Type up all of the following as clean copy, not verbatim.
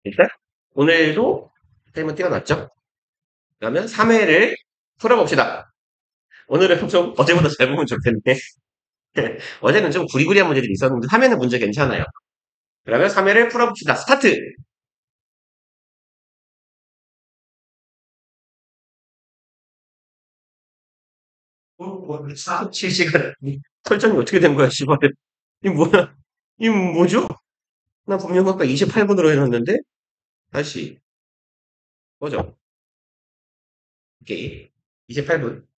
일단 오늘도 타임은 뛰어났죠? 그러면 3회를 풀어봅시다. 오늘은 좀 어제보다 잘 보면 좋겠네. 어제는 좀 구리구리한 문제들이 있었는데 3회는 문제 괜찮아요. 그러면 3회를 풀어봅시다. 스타트! 실시간 설정이 어떻게 된 거야, 씨발. 이 뭐야? 이 뭐죠? 나 분명 아까 28분으로 해놨는데? 다시, 뭐죠? 오케이. 28분.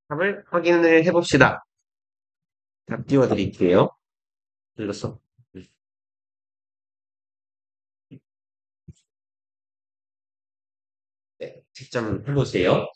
답을 확인을 해봅시다. 답 띄워드릴게요. 눌렀어. 네, 직접 해보세요.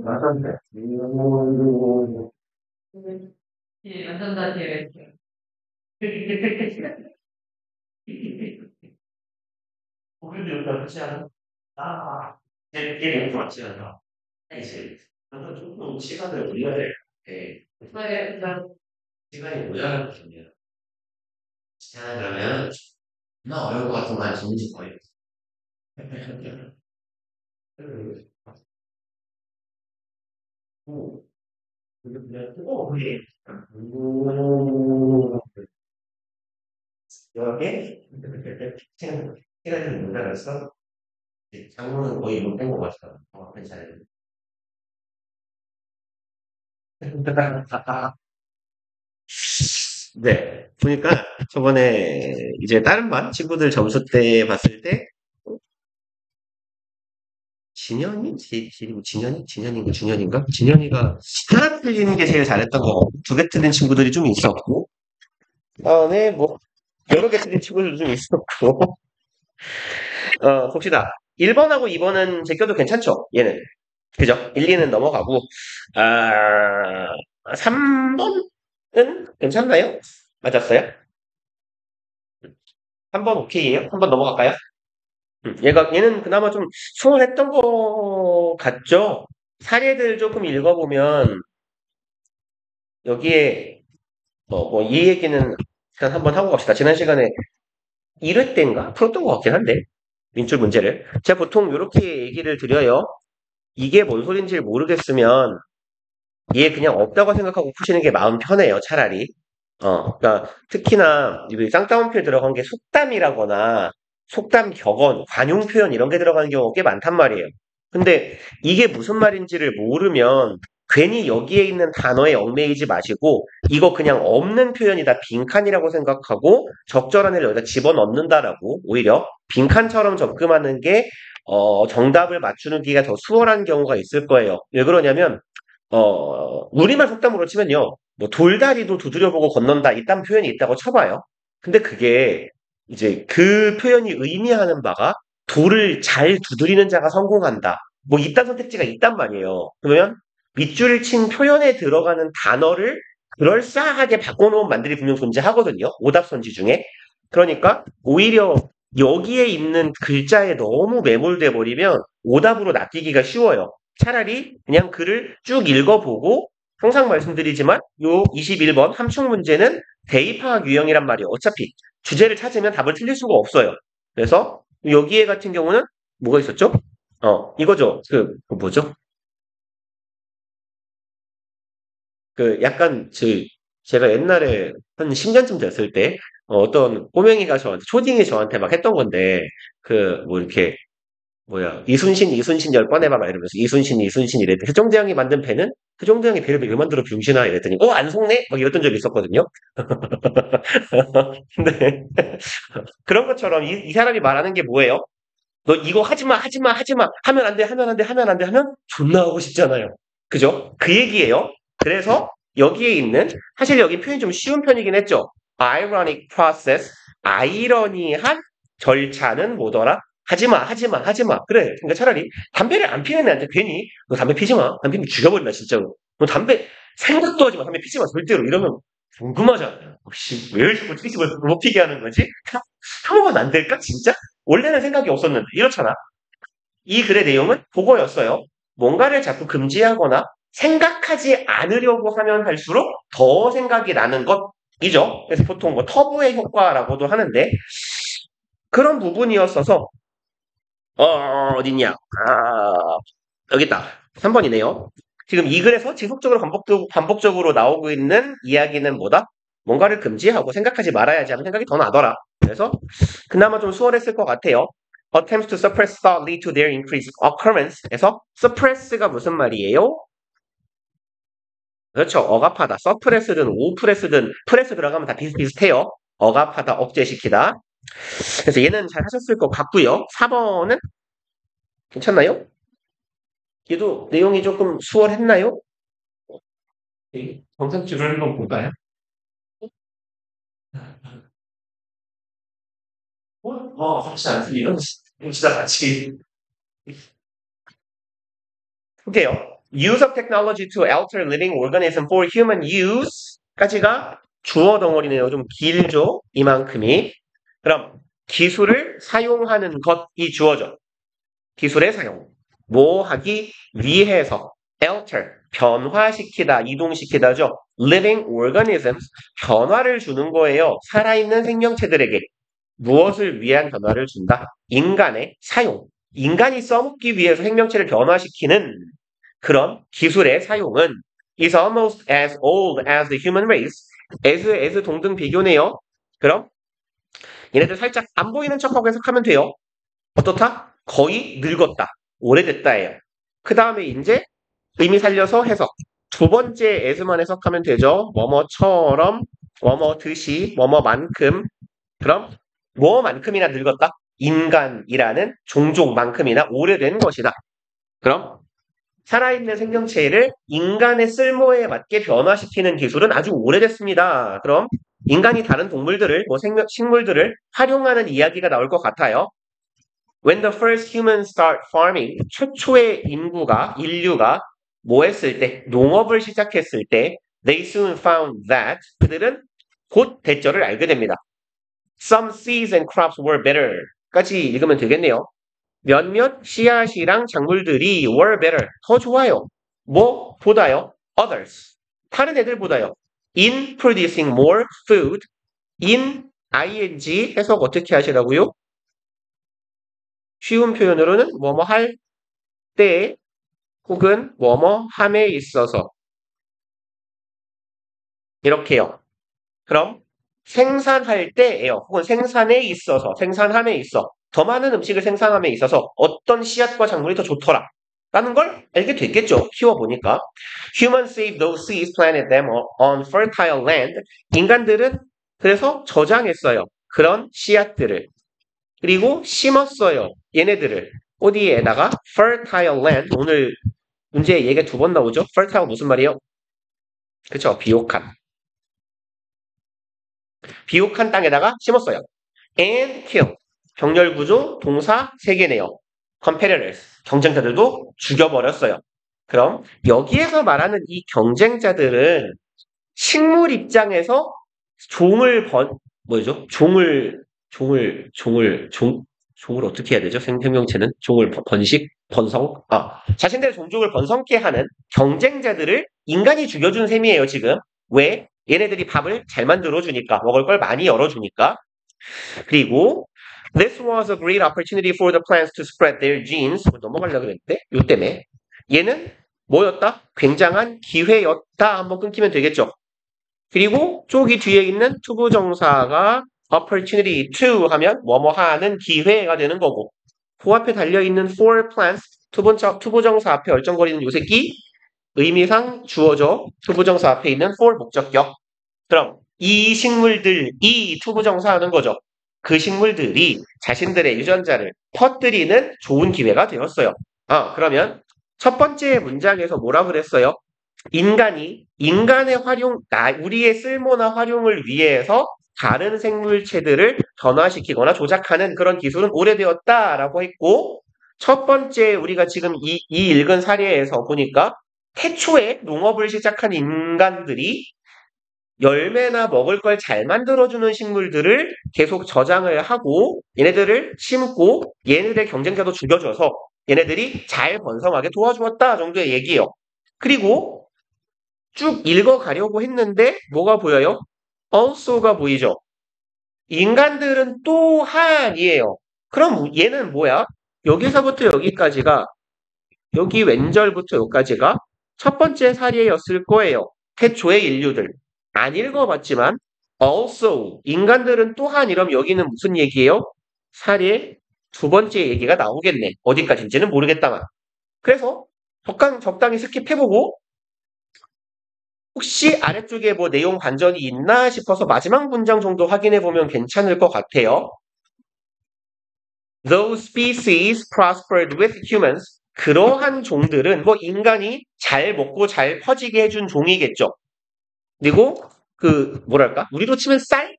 맞았네. 예, 완전 다 되어 있어요. 오히려 그렇지 않아? 아, 이게 맞지 않아? 이제, 저는 조금 시간을 올려야 될 것 같아. 네, 일단, 시간이 모자라거든요. 자, 그러면, 나 어려울 것 같은 거안 질문지 거예요. 오, 그냥 뜨거운데, 여기, 시간이 좀 모자랐어? 장문은 거의 못된 것 같아. 괜찮아요. 네. 보니까 저번에 이제 다른 반 친구들 점수 때 봤을 때 진현이? 진현이? 진현인가? 준현인가? 진현이가 하나 틀리는 게 제일 잘했던 거 같고 두 개 틀린 친구들이 좀 있었고 다음에 뭐 여러 개 틀린 친구들도 좀 있었고 봅시다. 1번하고 2번은 제껴도 괜찮죠? 얘는. 그죠? 1, 2는 넘어가고 3번은 괜찮나요? 맞았어요? 3번 오케이예요? 3번 넘어갈까요? 얘는 그나마 좀 수월했던 것 같죠? 사례들 조금 읽어보면, 여기에, 뭐, 이 얘기는 일단 한번 하고 갑시다. 지난 시간에 1회 때인가? 풀었던 것 같긴 한데, 민출 문제를. 제가 보통 이렇게 얘기를 드려요. 이게 뭔 소린지 모르겠으면, 얘 그냥 없다고 생각하고 푸시는 게 마음 편해요, 차라리. 그러니까 특히나 이 쌍따옴표 들어간 게 속담이라거나 속담 격언, 관용 표현 이런 게 들어가는 경우가 꽤 많단 말이에요. 근데 이게 무슨 말인지를 모르면 괜히 여기에 있는 단어에 얽매이지 마시고 이거 그냥 없는 표현이다, 빈칸이라고 생각하고 적절한 애를 여기다 집어넣는다라고 오히려 빈칸처럼 접근하는 게 정답을 맞추는 기가 더 수월한 경우가 있을 거예요. 왜 그러냐면 우리말 속담으로 치면요. 뭐 돌다리도 두드려보고 건넌다 이딴 표현이 있다고 쳐봐요. 근데 그게 이제 그 표현이 의미하는 바가 돌을 잘 두드리는 자가 성공한다. 뭐 이딴 선택지가 있단 말이에요. 그러면 밑줄을 친 표현에 들어가는 단어를 그럴싸하게 바꿔놓은 말들이 분명 존재하거든요. 오답선지 중에. 그러니까 오히려 여기에 있는 글자에 너무 매몰돼 버리면 오답으로 낚이기가 쉬워요. 차라리 그냥 글을 쭉 읽어보고 항상 말씀드리지만 요 21번 함축 문제는 대입파악 유형이란 말이에요. 어차피 주제를 찾으면 답을 틀릴 수가 없어요. 그래서 여기에 같은 경우는 뭐가 있었죠? 이거죠. 그 뭐죠? 그 약간 제가 옛날에 한 10년쯤 됐을 때 어떤 꼬맹이가 저한테 초딩이 저한테 막 했던 건데 그 뭐 이렇게 뭐야 이순신 10번 해봐 막 이러면서 이순신 이랬더니 세종대왕이 만든 배는 세종대왕이 배를 왜 만들어 병신아 이랬더니 안 속네? 막 이랬던 적이 있었거든요. 근데 그런 것처럼 이 사람이 말하는 게 뭐예요? 너 이거 하지마 하지마 하지마 하면 안 돼 하면 안 돼 하면 안 돼 하면 존나 하고 싶잖아요. 그죠? 그 얘기예요. 그래서 여기에 있는 사실 여기 표현이 좀 쉬운 편이긴 했죠. ironic process, 아이러니한 절차는 뭐더라? 하지마, 하지마, 하지마. 그래. 그러니까 차라리 담배를 안 피는 애한테 괜히 너 담배 피지 마. 담배 피면 죽여버린다 진짜로. 너 담배 생각도 하지 마. 담배 피지 마 절대로. 이러면 궁금하잖아요. 혹시 왜 자꾸 피지 못 피게 하는 거지? 한 번만 안 될까 진짜? 원래는 생각이 없었는데 이렇잖아. 이 글의 내용은 그거였어요. 뭔가를 자꾸 금지하거나 생각하지 않으려고 하면 할수록 더 생각이 나는 것이죠. 그래서 보통 뭐 터부의 효과라고도 하는데 그런 부분이었어서 어딨냐? 여기 있다. 3번이네요. 지금 이 글에서 지속적으로 반복적으로 나오고 있는 이야기는 뭐다? 뭔가를 금지하고 생각하지 말아야지 하는 생각이 더 나더라. 그래서 그나마 좀 수월했을 것 같아요. Attempts to suppress thought lead to their increased occurrence. 에서 suppress가 무슨 말이에요? 그렇죠. 억압하다. suppress든 oppress든 프레스 들어가면 다 비슷비슷해요. 억압하다, 억제시키다. 그래서 얘는 잘 하셨을 것 같고요. 4번은 괜찮나요? 얘도 내용이 조금 수월했나요? 정상줄을 한번 볼까요? 같이 않습니다. 진짜 같이. 볼게요. Use of technology to alter living organism for human use까지가 주어 덩어리네요. 좀 길죠? 이만큼이. 그럼 기술을 사용하는 것이 주어져. 기술의 사용. 뭐 하기 위해서 alter, 변화시키다, 이동시키다죠. living organisms, 변화를 주는 거예요. 살아있는 생명체들에게. 무엇을 위한 변화를 준다? 인간의 사용. 인간이 써먹기 위해서 생명체를 변화시키는 그런 기술의 사용은 is almost as old as the human race. as 동등 비교네요. 그럼 얘네들 살짝 안 보이는 척하고 해석하면 돼요. 어떻다? 거의 늙었다. 오래됐다예요. 그 다음에 이제 의미 살려서 해석. 두 번째 as만 해석하면 되죠. 뭐뭐처럼, 뭐뭐듯이, 뭐뭐만큼. 그럼 뭐만큼이나 늙었다? 인간이라는 종족만큼이나 오래된 것이다. 그럼 살아있는 생명체를 인간의 쓸모에 맞게 변화시키는 기술은 아주 오래됐습니다. 그럼 인간이 다른 동물들을, 식물들을 활용하는 이야기가 나올 것 같아요. When the first humans start farming, 최초의 인류가 뭐 했을 때, 농업을 시작했을 때, they soon found that, 그들은 곧 대절을 알게 됩니다. Some seeds and crops were better. 까지 읽으면 되겠네요. 몇몇 씨앗이랑 작물들이 were better. 더 좋아요. 뭐 보다요? Others. 다른 애들보다요. In producing more food. in ing 해석 어떻게 하시라고요? 쉬운 표현으로는 뭐뭐 할 때 혹은 뭐뭐 함에 있어서 이렇게요. 그럼 생산할 때예요. 혹은 생산에 있어서, 생산함에 있어. 더 많은 음식을 생산함에 있어서 어떤 씨앗과 작물이 더 좋더라. 라는 걸 알게 됐겠죠. 키워보니까. Humans saved those seeds, planted them on fertile land. 인간들은 그래서 저장했어요. 그런 씨앗들을. 그리고 심었어요. 얘네들을. 어디에다가? fertile land. 오늘 문제에 얘가 두 번 나오죠. fertile 무슨 말이에요? 그쵸. 비옥한. 비옥한 땅에다가 심었어요. And kill. 병렬 구조 동사 3개네요. competitors. 경쟁자들도 죽여버렸어요. 그럼 여기에서 말하는 이 경쟁자들은 식물 입장에서 뭐죠? 종을 어떻게 해야 되죠? 생명체는 종을 번성? 자신들의 종족을 번성케 하는 경쟁자들을 인간이 죽여준 셈이에요, 지금. 왜? 얘네들이 밥을 잘 만들어주니까, 먹을 걸 많이 열어주니까. 그리고 This was a great opportunity for the plants to spread their genes. 넘어가려고 그랬는데 요 때문에 얘는 뭐였다? 굉장한 기회였다. 한번 끊기면 되겠죠. 그리고 저기 뒤에 있는 투부정사가 opportunity to 하면 뭐뭐 하는 기회가 되는 거고 그 앞에 달려있는 for plants 투부정사 앞에 얼쩡거리는 요 새끼 의미상 주어져 투부정사 앞에 있는 for 목적격. 그럼 이 식물들이 투부정사 하는 거죠. 그 식물들이 자신들의 유전자를 퍼뜨리는 좋은 기회가 되었어요. 그러면 첫 번째 문장에서 뭐라 그랬어요? 인간의 우리의 쓸모나 활용을 위해서 다른 생물체들을 변화시키거나 조작하는 그런 기술은 오래되었다라고 했고, 첫 번째 우리가 지금 이 읽은 사례에서 보니까 태초에 농업을 시작한 인간들이 열매나 먹을 걸 잘 만들어주는 식물들을 계속 저장을 하고 얘네들을 심고 얘네들의 경쟁자도 죽여줘서 얘네들이 잘 번성하게 도와주었다 정도의 얘기예요. 그리고 쭉 읽어가려고 했는데 뭐가 보여요? also가 보이죠? 인간들은 또한이에요. 그럼 얘는 뭐야? 여기서부터 여기까지가 여기 왼절부터 여기까지가 첫 번째 사례였을 거예요. 태초의 인류들. 안 읽어봤지만 also 인간들은 또한 이러면 여기는 무슨 얘기예요? 사례 두 번째 얘기가 나오겠네. 어디까지인지는 모르겠다만. 그래서 적당히 스킵해보고 혹시 아래쪽에 뭐 내용 반전이 있나 싶어서 마지막 문장 정도 확인해보면 괜찮을 것 같아요. Those species prospered with humans. 그러한 종들은 뭐 인간이 잘 먹고 잘 퍼지게 해준 종이겠죠. 그리고 뭐랄까 우리로 치면 쌀?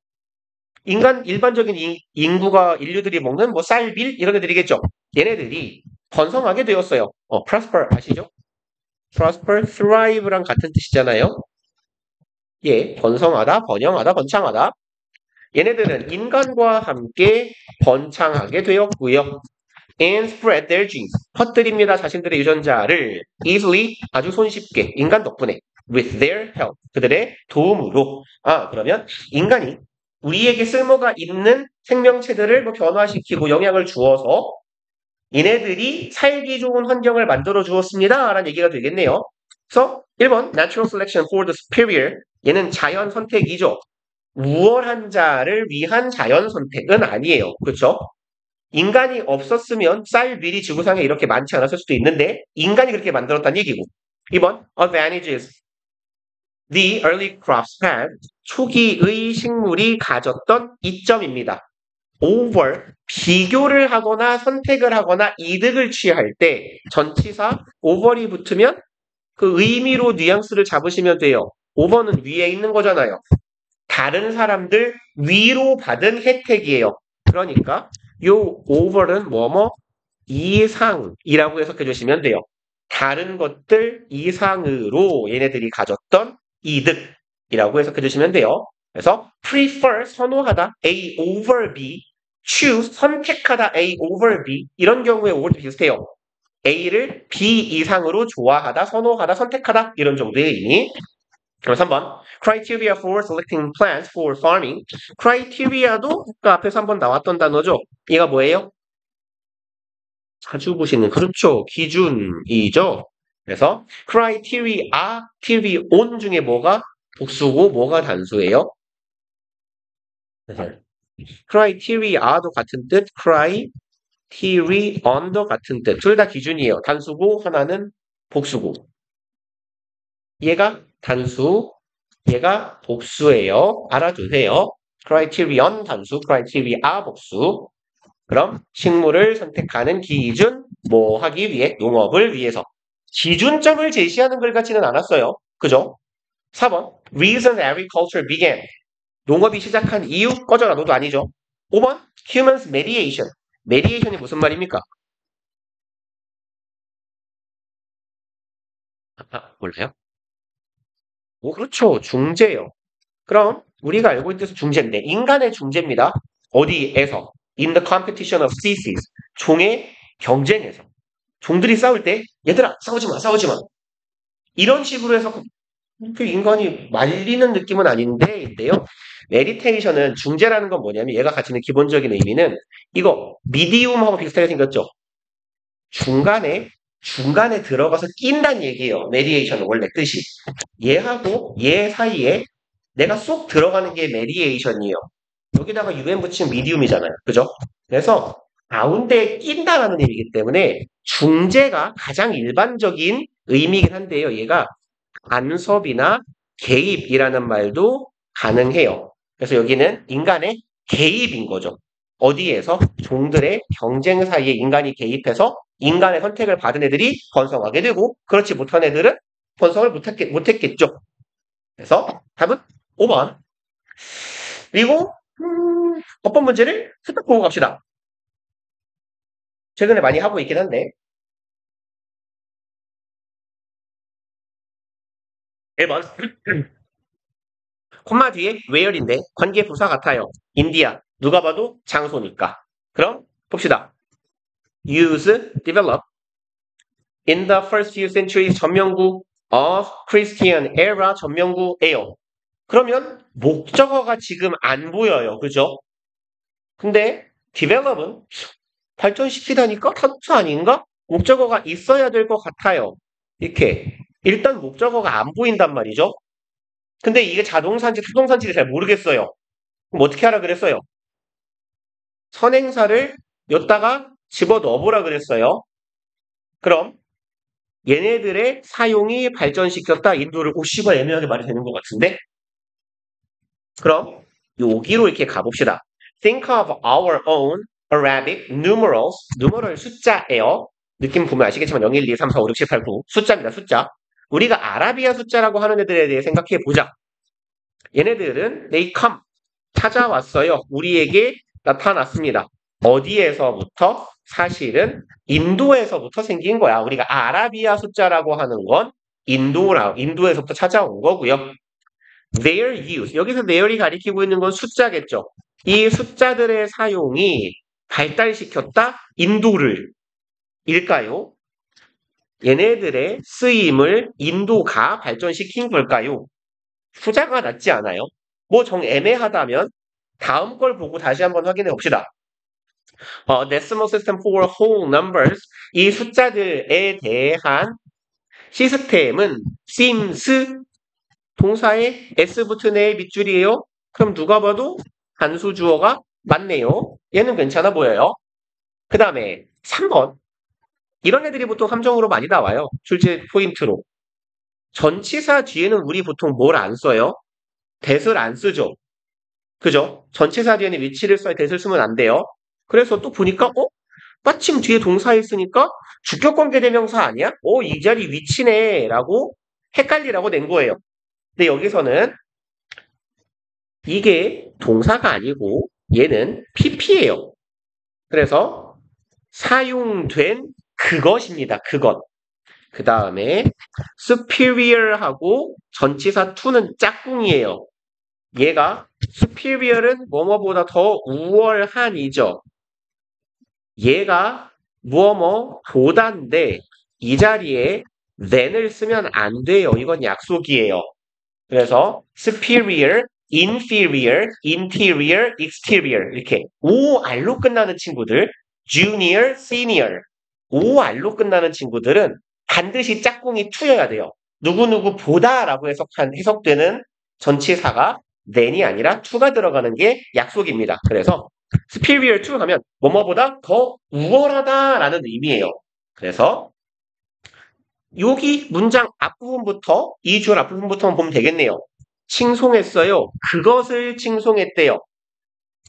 일반적인 인류들이 먹는 뭐 쌀, 밀 이런 애들이겠죠. 얘네들이 번성하게 되었어요. prosper 아시죠? prosper, thrive랑 같은 뜻이잖아요. 예, 번성하다, 번영하다, 번창하다. 얘네들은 인간과 함께 번창하게 되었고요. And spread their genes. 퍼뜨립니다. 자신들의 유전자를 easily 아주 손쉽게 인간 덕분에 with their help. 그들의 도움으로. 그러면 인간이 우리에게 쓸모가 있는 생명체들을 뭐 변화시키고 영향을 주어서 얘네들이 살기 좋은 환경을 만들어 주었습니다. 라는 얘기가 되겠네요. 그래서 1번 natural selection for the superior. 얘는 자연 선택이죠. 우월한 자를 위한 자연 선택은 아니에요. 그렇죠? 인간이 없었으면 쌀, 밀이 지구상에 이렇게 많지 않았을 수도 있는데 인간이 그렇게 만들었다는 얘기고 2번 advantages the early crops had 초기의 식물이 가졌던 이점입니다. over 비교를 하거나 선택을 하거나 이득을 취할 때 전치사 over이 붙으면 그 의미로 뉘앙스를 잡으시면 돼요. over는 위에 있는 거잖아요. 다른 사람들 위로 받은 혜택이에요. 그러니까 요 over는 뭐뭐 이상이라고 해석해 주시면 돼요. 다른 것들 이상으로 얘네들이 가졌던 이득이라고 해석해 주시면 돼요. 그래서 prefer 선호하다 A over B, choose 선택하다 A over B 이런 경우에 over도 비슷해요. A를 B 이상으로 좋아하다, 선호하다, 선택하다 이런 정도의 의미. 그럼 3번 criteria for selecting plants for farming. criteria도 아까 앞에서 한번 나왔던 단어죠. 얘가 뭐예요? 자주 보시는 그렇죠. 기준이죠. 그래서 criterion 중에 뭐가 복수고 뭐가 단수예요? criteria도 같은 뜻, criterion도 같은 뜻. 둘 다 기준이에요. 단수고 하나는 복수고. 얘가 단수, 얘가 복수예요. 알아두세요. criterion 단수, criteria 복수. 그럼 식물을 선택하는 기준, 뭐 하기 위해? 농업을 위해서. 기준점을 제시하는 글 같지는 않았어요. 그죠? 4번 reason agriculture began. 농업이 시작한 이유? 꺼져라 너도 아니죠. 5번 humans mediation. mediation이 무슨 말입니까? 몰라요? 그렇죠. 중재요. 그럼 우리가 알고 있는 뜻은 중재인데 인간의 중재입니다. 어디에서? In the competition of species. 종의 경쟁에서. 종들이 싸울 때 얘들아 싸우지 마. 이런 식으로 해서 그 인간이 말리는 느낌은 아닌데요. 메디테이션은 중재라는 건 뭐냐면 얘가 가지는 기본적인 의미는 이거 미디움하고 비슷하게 생겼죠. 중간에 들어가서 낀다는 얘기예요. 메디에이션은 원래 뜻이. 얘하고 얘 사이에 내가 쏙 들어가는 게 메디에이션이에요. 여기다가 UN 붙이면 미디움이잖아요. 그죠? 그래서 가운데에 낀다라는 의미이기 때문에 중재가 가장 일반적인 의미이긴 한데요. 얘가 간섭이나 개입이라는 말도 가능해요. 그래서 여기는 인간의 개입인 거죠. 어디에서? 종들의 경쟁 사이에 인간이 개입해서 인간의 선택을 받은 애들이 번성하게 되고 그렇지 못한 애들은 번성을 못했겠죠. 그래서 답은 5번. 그리고 어법 문제를 후딱 보고 갑시다. 최근에 많이 하고 있긴 한데 1번 콤마 뒤에 where인데 관계 부사 같아요. 인디아 누가 봐도 장소니까. 그럼 봅시다. use, develop in the first few centuries 전명구 of Christian era 전명구예요. 그러면 목적어가 지금 안 보여요. 그죠? 근데 develop은 발전시키다니까 단수 아닌가? 목적어가 있어야 될 것 같아요. 이렇게 일단 목적어가 안 보인단 말이죠. 근데 이게 자동사인지 타동사인지 잘 모르겠어요. 그럼 어떻게 하라 그랬어요? 선행사를 여기다가 집어 넣어보라 그랬어요. 그럼 얘네들의 사용이 발전시켰다. 인도를 씨발 애매하게 말이 되는 것 같은데? 그럼 여기로 이렇게 가봅시다. Think of our own Arabic numerals. numeral 숫자예요. 느낌 보면 아시겠지만 0, 1, 2, 3, 4, 5, 6, 7, 8, 9 숫자입니다. 숫자. 우리가 아라비아 숫자라고 하는 애들에 대해 생각해 보자. 얘네들은 they come 찾아왔어요. 우리에게 나타났습니다. 어디에서부터? 사실은 인도에서부터 생긴 거야. 우리가 아라비아 숫자라고 하는 건 인도에서부터 찾아온 거고요. Their use. 여기서 their이 가리키고 있는 건 숫자겠죠. 이 숫자들의 사용이 발달시켰다? 인도를. 일까요? 얘네들의 쓰임을 인도가 발전시킨 걸까요? 후자가 낫지 않아요? 뭐 정 애매하다면 다음 걸 보고 다시 한번 확인해 봅시다. Decimal System for Whole Numbers. 이 숫자들에 대한 시스템은 seems 동사에 s 붙은 애의 밑줄이에요. 그럼 누가 봐도 단수 주어가 맞네요. 얘는 괜찮아 보여요. 그 다음에 3번. 이런 애들이 보통 함정으로 많이 나와요. 출제 포인트로. 전치사 뒤에는 우리 보통 뭘 안 써요? that을 안 쓰죠. 그죠? 전치사 뒤에는 위치를 써야 that을 쓰면 안 돼요. 그래서 또 보니까 마침 뒤에 동사 있으니까 주격관계 대명사 아니야? 이 자리 위치네 라고 헷갈리라고 낸 거예요. 근데 여기서는 이게 동사가 아니고 얘는 PP예요. 그래서 사용된 그것입니다. 그것. 그 다음에 superior하고 전치사 to는 짝꿍이에요. 얘가 superior은 뭐뭐보다 더 우월한이죠. 얘가 뭐뭐보다인데 이 자리에 than을 쓰면 안 돼요. 이건 약속이에요. 그래서 superior, inferior, interior, exterior 이렇게 OR로 끝나는 친구들 junior, senior OR로 끝나는 친구들은 반드시 짝꿍이 투여야 돼요. 누구누구 보다라고 해석되는 전치사가 than이 아니라 to가 들어가는 게 약속입니다. 그래서 superior to 하면 뭐뭐보다 더 우월하다라는 의미예요. 그래서 여기 문장 앞부분부터 이 줄 앞부분부터 보면 되겠네요. 칭송했어요. 그것을 칭송했대요.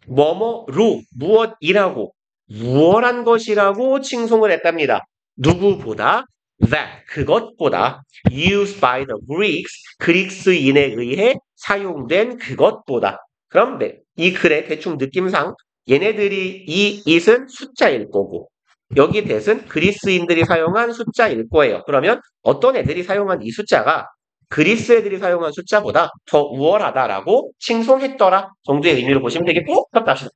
뭐뭐로 무엇이라고 우월한 것이라고 칭송을 했답니다. 누구보다 that 그것보다 used by the Greeks 그리스인에 의해 사용된 그것보다 그럼 네, 이 글의 대충 느낌상 얘네들이 이 it은 숫자일 거고 여기 that은 그리스인들이 사용한 숫자일 거예요. 그러면 어떤 애들이 사용한 이 숫자가 그리스 애들이 사용한 숫자보다 더 우월하다라고 칭송했더라 정도의 의미로 보시면 되겠고, 답답시다.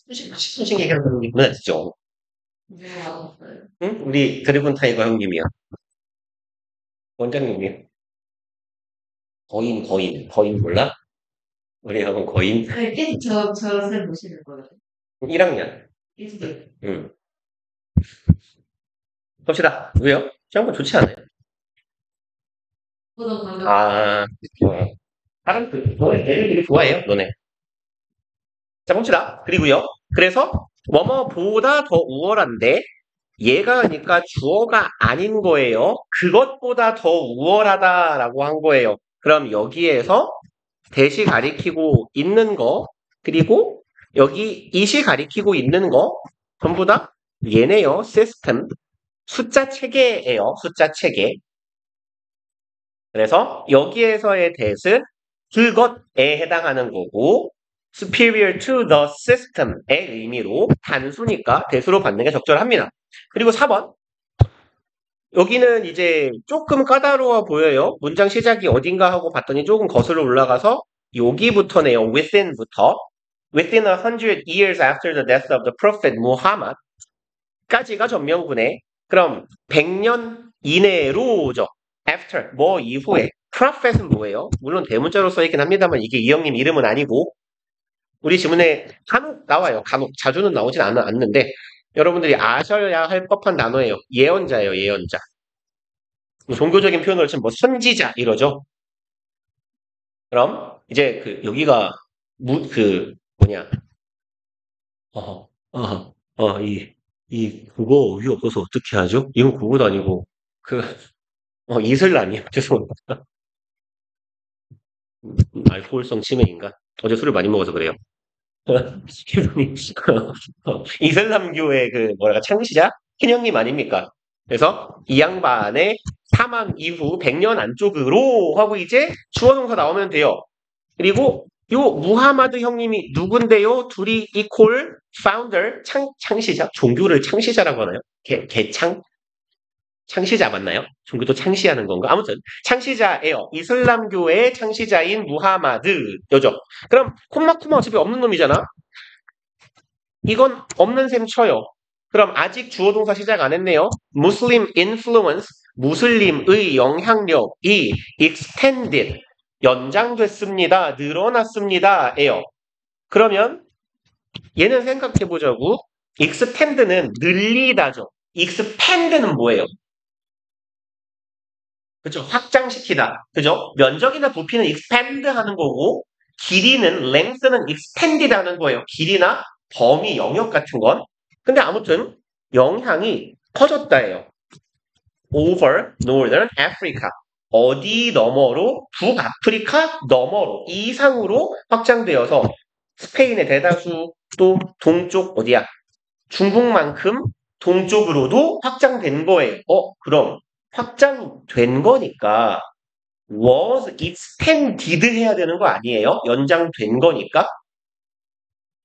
수식 얘기하는 게 문화죠. 누가 맞았어요? 응? 우리 드래곤 타이거 형님이요. 원장님이요. 거인 몰라? 우리 학원 거인? 아니, 계속 저를 보시는 거예요. 1학년. 계속. 응. 봅시다. 왜요? 시험관 좋지 않아요? 보던 방금. 아, 다른 애들이 좋아해요, 너네. 자, 봅시다. 그리고요. 그래서 뭐뭐보다 더 우월한데 얘가 그러니까 주어가 아닌 거예요. 그것보다 더 우월하다라고 한 거예요. 그럼 여기에서 대시 가리키고 있는 거 그리고 여기 이시 가리키고 있는 거 전부 다 얘네요. 시스템 숫자 체계예요. 숫자 체계. 그래서 여기에서의 that은 그것에 해당하는 거고 superior to the system의 의미로 단수니까 that으로 받는 게 적절합니다. 그리고 4번 여기는 이제 조금 까다로워 보여요. 문장 시작이 어딘가 하고 봤더니 조금 거슬러 올라가서 여기부터네요. within부터 within 100 years after the death of the prophet Muhammad 까지가 전명분해. 그럼 100년 이내로죠. after 뭐 이후에 prophet은 뭐예요? 물론 대문자로 써있긴 합니다만 이게 이형님 이름은 아니고 우리 지문에 간혹 나와요. 간혹 자주는 나오진 않는데 여러분들이 아셔야 할 법한 단어예요. 예언자예요. 예언자. 종교적인 표현으로 치면 뭐 선지자 이러죠. 그럼 이제 그 여기가 그 뭐냐 그거 여기 없어서 어떻게 하죠? 이건 그거도 아니고 그 이슬람이요. 죄송합니다. 알코올성 치매인가? 어제 술을 많이 먹어서 그래요. 이분이 이슬람교의 그 뭐랄까 창시자 큰형님 아닙니까? 그래서 이 양반의 사망 이후 100년 안쪽으로 하고 이제 주어 동사 나오면 돼요. 그리고 요 무하마드 형님이 누군데요? 둘이 이퀄 founder 창시자 종교를 창시자라고 하나요? 개창 창시자 맞나요? 종교도 창시하는 건가? 아무튼 창시자예요. 이슬람교의 창시자인 무하마드여죠. 그럼 콤마코마 어차피 없는 놈이잖아. 이건 없는 셈 쳐요. 그럼 아직 주어 동사 시작 안 했네요. Muslim influence, 무슬림의 영향력이 extended, 연장됐습니다. 늘어났습니다.예요. 그러면 얘는 생각해 보자고. extend는 늘리다죠. expand는 뭐예요? 그죠? 확장시키다. 그죠? 면적이나 부피는 expand 하는 거고 길이는 length는 expanded 하는 거예요. 길이나 범위, 영역 같은 건. 근데 아무튼 영향이 커졌다예요. over northern Africa. 어디 너머로? 북아프리카 너머로 이상으로 확장되어서 스페인의 대다수 또 동쪽 어디야? 중국만큼 동쪽으로도 확장된 거예요. 그럼 확장된 거니까 was extended 해야 되는 거 아니에요? 연장된 거니까.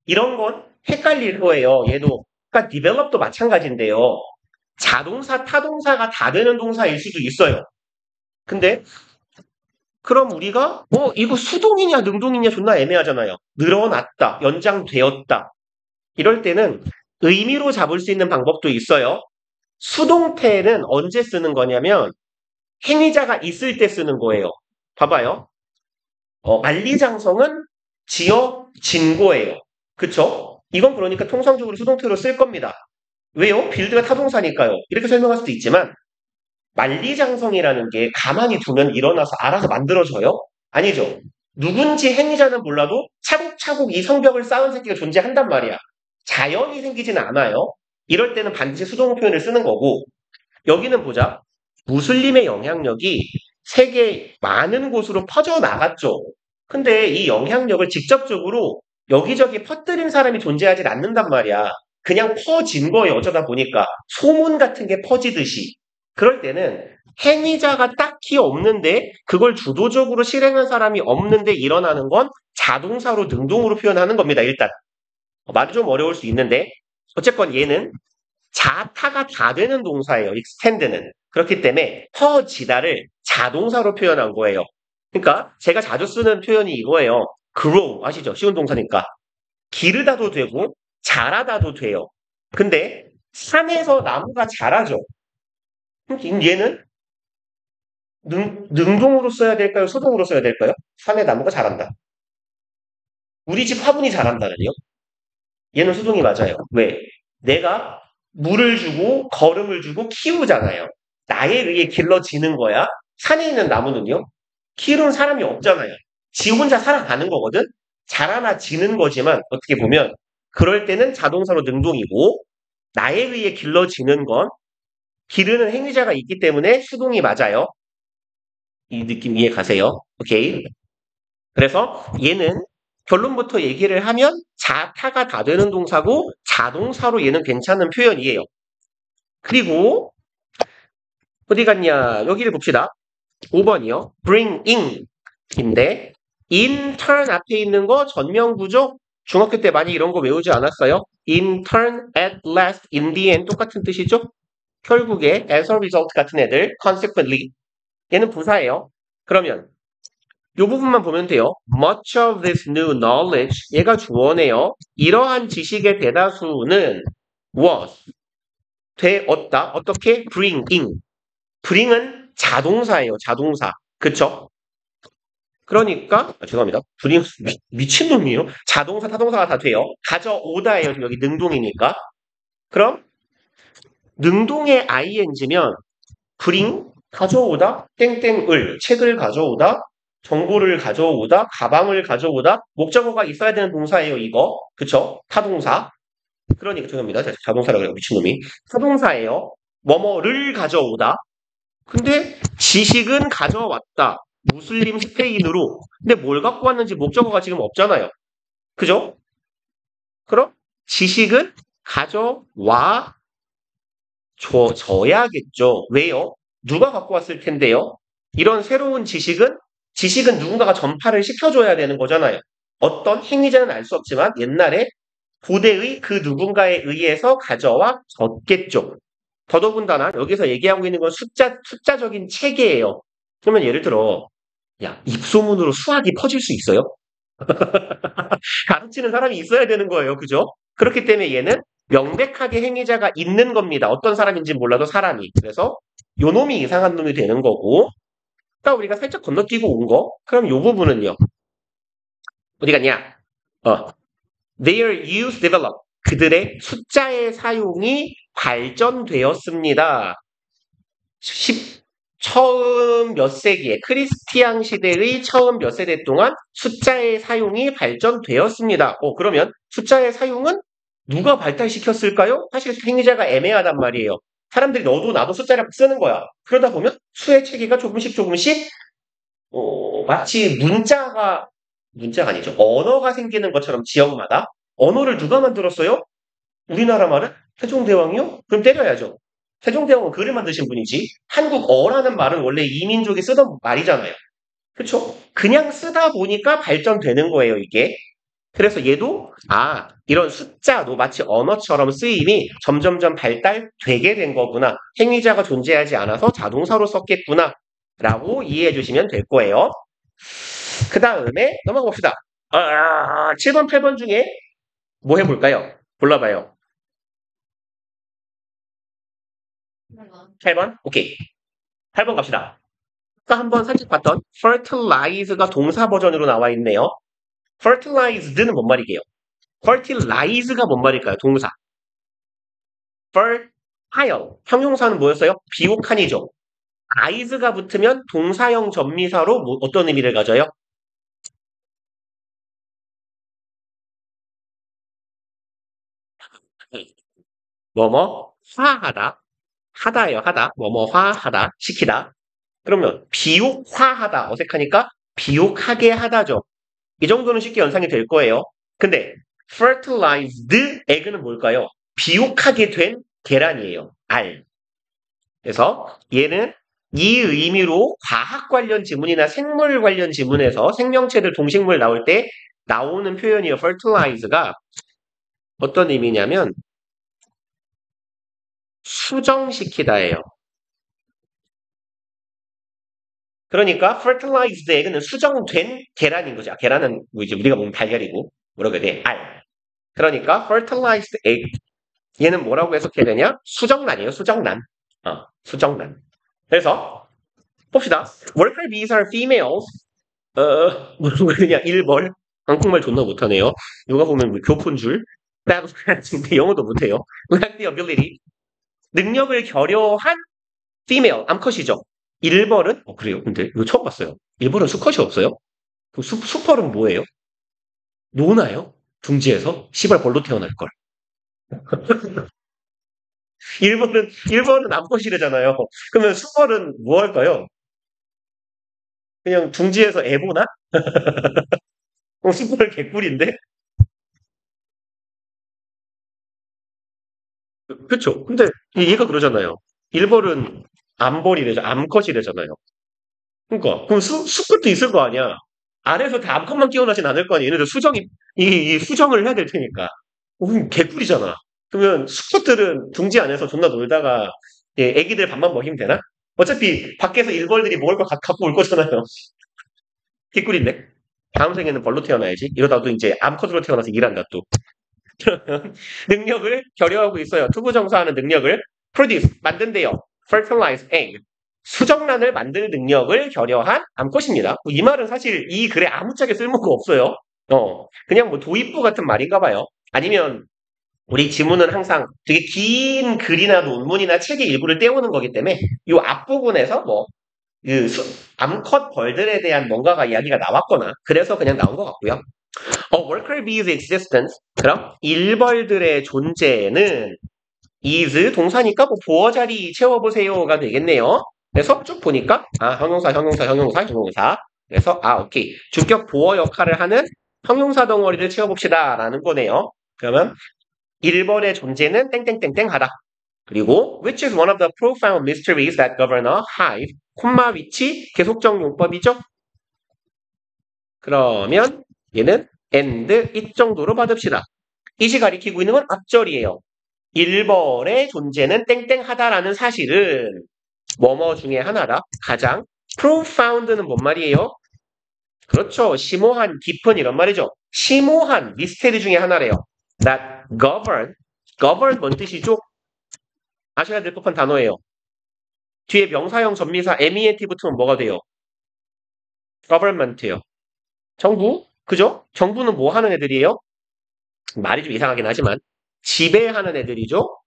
이런 건 헷갈릴 거예요. 얘도 그러니까 develop도 마찬가지인데요. 자동사, 타동사가 다 되는 동사일 수도 있어요. 근데 그럼 우리가 이거 수동이냐 능동이냐 존나 애매하잖아요. 늘어났다, 연장되었다. 이럴 때는 의미로 잡을 수 있는 방법도 있어요. 수동태는 언제 쓰는 거냐면 행위자가 있을 때 쓰는 거예요. 봐봐요. 만리장성은 지어진 거예요. 그쵸? 이건 그러니까 통상적으로 수동태로 쓸 겁니다. 왜요? 빌드가 타동사니까요. 이렇게 설명할 수도 있지만 만리장성이라는 게 가만히 두면 일어나서 알아서 만들어져요? 아니죠. 누군지 행위자는 몰라도 차곡차곡 이 성벽을 쌓은 새끼가 존재한단 말이야. 자연이 생기지는 않아요. 이럴 때는 반드시 수동 표현을 쓰는 거고 여기는 보자. 무슬림의 영향력이 세계 많은 곳으로 퍼져나갔죠. 근데 이 영향력을 직접적으로 여기저기 퍼뜨린 사람이 존재하지 않는단 말이야. 그냥 퍼진 거예요. 어쩌다 보니까. 소문 같은 게 퍼지듯이. 그럴 때는 행위자가 딱히 없는데 그걸 주도적으로 실행한 사람이 없는데 일어나는 건 자동사로 능동으로 표현하는 겁니다. 일단. 말이 좀 어려울 수 있는데 어쨌건 얘는 자타가 다 되는 동사예요. extend는. 그렇기 때문에 퍼지다를 자동사로 표현한 거예요. 그러니까 제가 자주 쓰는 표현이 이거예요. grow 아시죠? 쉬운 동사니까. 기르다도 되고 자라다도 돼요. 근데 산에서 나무가 자라죠. 그럼 얘는 능동으로 써야 될까요? 수동으로 써야 될까요? 산에 나무가 자란다. 우리 집 화분이 자란다는요? 얘는 수동이 맞아요. 왜? 내가 물을 주고 거름을 주고 키우잖아요. 나에 의해 길러지는 거야. 산에 있는 나무는요? 키우는 사람이 없잖아요. 지 혼자 살아가는 거거든? 자라나지는 거지만 어떻게 보면 그럴 때는 자동사로 능동이고 나에 의해 길러지는 건 기르는 행위자가 있기 때문에 수동이 맞아요. 이 느낌 이해 가세요? 오케이. 그래서 얘는 결론부터 얘기를 하면 자타가 다 되는 동사고 자동사로 얘는 괜찮은 표현이에요. 그리고 어디 갔냐? 여기를 봅시다. 5번이요. bring in 인데 in turn 앞에 있는 거 전명구조 중학교 때 많이 이런 거 외우지 않았어요? in turn, at last, in the end 똑같은 뜻이죠? 결국에 as a result 같은 애들 consequently 얘는 부사예요. 그러면 이 부분만 보면 돼요. Much of this new knowledge 얘가 주어네요. 이러한 지식의 대다수는 was 되었다. 어떻게? bring in. bring은 자동사예요. 자동사. 그쵸? 그러니까 죄송합니다. bring 미친놈이에요. 자동사, 타동사가 다 돼요. 가져오다예요. 지금 여기 능동이니까. 그럼 능동의 ing면 bring 가져오다 땡땡을 책을 가져오다 정보를 가져오다 가방을 가져오다 목적어가 있어야 되는 동사예요 이거 그쵸 타동사 그러니까 죄송합니다 자동사라고 그래요 미친놈이 타동사예요 뭐뭐를 가져오다 근데 지식은 가져왔다 무슬림 스페인으로 근데 뭘 갖고 왔는지 목적어가 지금 없잖아요 그죠 그럼 지식은 가져와 줘야겠죠. 왜요? 누가 갖고 왔을 텐데요? 이런 새로운 지식은 누군가가 전파를 시켜줘야 되는 거잖아요. 어떤 행위자는 알 수 없지만 옛날에 고대의 그 누군가에 의해서 가져와 졌겠죠. 더더군다나 여기서 얘기하고 있는 건 숫자적인 체계예요. 그러면 예를 들어, 야, 입소문으로 수학이 퍼질 수 있어요? 가르치는 사람이 있어야 되는 거예요. 그죠? 그렇기 때문에 얘는 명백하게 행위자가 있는 겁니다. 어떤 사람인지 몰라도 사람이. 그래서 요 놈이 이상한 놈이 되는 거고 딱 우리가 살짝 건너뛰고 온 거. 그럼 요 부분은요. 어디 갔냐? Their use develop. 그들의 숫자의 사용이 발전되었습니다. 처음 몇 세기에 크리스티안 시대의 처음 몇 세대 동안 숫자의 사용이 발전되었습니다. 그러면 숫자의 사용은 누가 발달시켰을까요? 사실 행위자가 애매하단 말이에요. 사람들이 너도 나도 숫자를 쓰는 거야. 그러다 보면 수의 체계가 조금씩 마치 문자가 아니죠. 언어가 생기는 것처럼 지역마다 언어를 누가 만들었어요? 우리나라 말은 세종대왕이요? 그럼 때려야죠. 세종대왕은 글을 만드신 분이지 한국어라는 말은 원래 이민족이 쓰던 말이잖아요. 그렇죠? 그냥 쓰다 보니까 발전되는 거예요, 이게. 그래서 얘도 이런 숫자도 마치 언어처럼 쓰임이 점점점 발달되게 된 거구나. 행위자가 존재하지 않아서 자동사로 썼겠구나. 라고 이해해 주시면 될 거예요. 그 다음에 넘어가 봅시다. 7번, 8번 중에 뭐 해볼까요? 골라봐요. 8번? 오케이. 8번 갑시다. 아까 한번 살짝 봤던 fertilize가 동사 버전으로 나와 있네요. fertilized는 뭔 말이게요? fertilize가 뭔 말일까요? 동사. fertile. 형용사는 뭐였어요? 비옥한이죠. ize가 붙으면 동사형 전미사로 어떤 의미를 가져요? 뭐뭐 화하다. 하다예요. 하다. 뭐뭐 화하다. 시키다. 그러면 비옥화하다. 어색하니까 비옥하게 하다죠. 이 정도는 쉽게 연상이 될 거예요. 근데 fertilized egg는 뭘까요? 비옥하게 된 계란이에요. 알. 그래서 얘는 이 의미로 과학 관련 지문이나 생물 관련 지문에서 생명체들 동식물 나올 때 나오는 표현이에요. fertilize가 어떤 의미냐면 수정시키다예요. 그러니까 fertilized egg는 수정된 계란인 거죠. 계란은 뭐 이제 우리가 먹는 달걀이고 뭐라 그래야 돼? 알. 그러니까 fertilized egg. 얘는 뭐라고 해석해야 되냐? 수정란이에요. 수정란. 수정란. 그래서 봅시다. worker bees are females. 뭐라고 해야 되냐? 1번. 한국말 존나 못하네요. 누가 보면 뭐 교포인 줄. 근데 영어도 못해요. lack the ability. 능력을 결여한 female. 암컷이죠. 1번은 그래요. 근데 이거 처음 봤어요. 1번은 수컷이 없어요? 그럼 수펄은 뭐예요? 노나요? 둥지에서? 시발 벌로 태어날 걸. 1번은 암컷이래잖아요. 그러면 수벌은 뭐 할까요? 그냥 둥지에서 애 보나? 수벌 개꿀인데? 그쵸. 근데 얘가 그러잖아요. 1번은 암컷이래잖아요. 그러니까 그럼 수컷도 있을 거 아니야. 아래에서 다 암컷만 깨어나진 않을 거 아니야. 얘네들 이 수정을 해야 될 테니까. 그럼 개꿀이잖아. 그러면 수컷들은 둥지 안에서 존나 놀다가 애기들 밥만 먹이면 되나? 어차피 밖에서 일벌들이 먹을 거 갖고 올 거잖아요. 개꿀인데? 다음 생에는 벌로 태어나야지. 이러다도 이제 암컷으로 태어나서 일한다 또. 능력을 결여하고 있어요. 투부정사하는 능력을 produce, 만든대요. fertilize egg. 수정란을 만들 능력을 결여한 암컷입니다. 이 말은 사실 이 글에 아무짝에 쓸모가 없어요. 그냥 뭐 도입부 같은 말인가 봐요. 아니면 우리 지문은 항상 되게 긴 글이나 논문이나 책의 일부를 떼오는 거기 때문에 이 앞부분에서 뭐 그 암컷 벌들에 대한 뭔가가 이야기가 나왔거나 그래서 그냥 나온 것 같고요. worker bees existence. 그럼 일벌들의 존재는 is 동사니까 뭐 보어 자리 채워보세요가 되겠네요. 그래서 쭉 보니까 형용사. 그래서 오케이. 주격 보어 역할을 하는 형용사 덩어리를 채워봅시다 라는 거네요. 그러면 일벌의 존재는 땡땡땡땡 하다. 그리고 which is one of the profound mysteries that govern a hive. 콤마 위치 계속적 용법이죠. 그러면 얘는 and it 정도로 받읍시다. it이 가리키고 있는 건 앞절이에요. 1번의 존재는 땡땡하다라는 사실은 뭐뭐 중에 하나다. 가장 profound는 뭔 말이에요? 그렇죠. 심오한, 깊은 이런 말이죠. 심오한 미스테리 중에 하나래요. that govern 뭔 뜻이죠? 아셔야 될 법한 단어예요. 뒤에 명사형 전미사 MENT 붙으면 뭐가 돼요? government요. 정부? 그죠? 정부는 뭐 하는 애들이에요? 말이 좀 이상하긴 하지만 지배하는 애들이죠.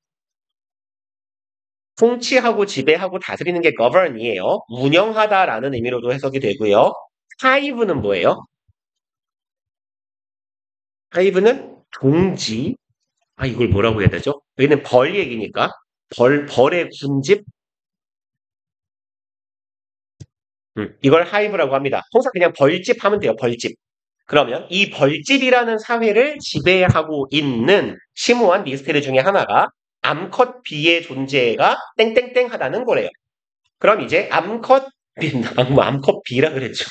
통치하고 지배하고 다스리는 게 govern이에요. 운영하다라는 의미로도 해석이 되고요. hive는 뭐예요? hive는 동지. 이걸 뭐라고 해야 되죠? 여기는 벌 얘기니까 벌의 군집. 이걸 hive라고 합니다. 통상 그냥 벌집 하면 돼요. 벌집. 그러면 이 벌집이라는 사회를 지배하고 있는 심오한 미스테리 중에 하나가 암컷 B의 존재가 땡땡땡 하다는 거래요. 그럼 이제 암컷 B라 그랬죠.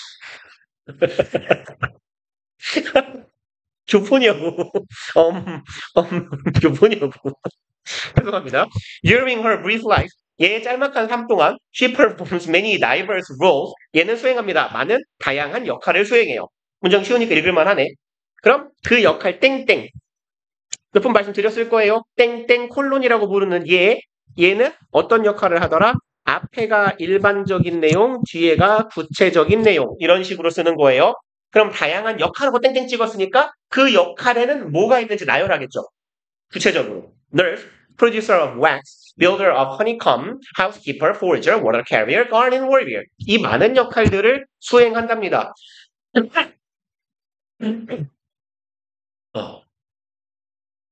교포냐고. 교포냐고. 죄송합니다. During her brief life, 얘의 짤막한 삶 동안 she performs many diverse roles. 얘는 수행합니다. 많은 다양한 역할을 수행해요. 문장 쉬우니까 읽을만 하네. 그럼 그 역할 땡땡. 몇 번 말씀드렸을 거예요. 땡땡 콜론이라고 부르는 얘는 어떤 역할을 하더라? 앞에가 일반적인 내용, 뒤에가 구체적인 내용. 이런 식으로 쓰는 거예요. 그럼 다양한 역할하고 땡땡 찍었으니까 그 역할에는 뭐가 있는지 나열하겠죠. 구체적으로. nurse, producer of wax, builder of honeycomb, housekeeper, forager, water carrier, garden warrior. 이 많은 역할들을 수행한답니다.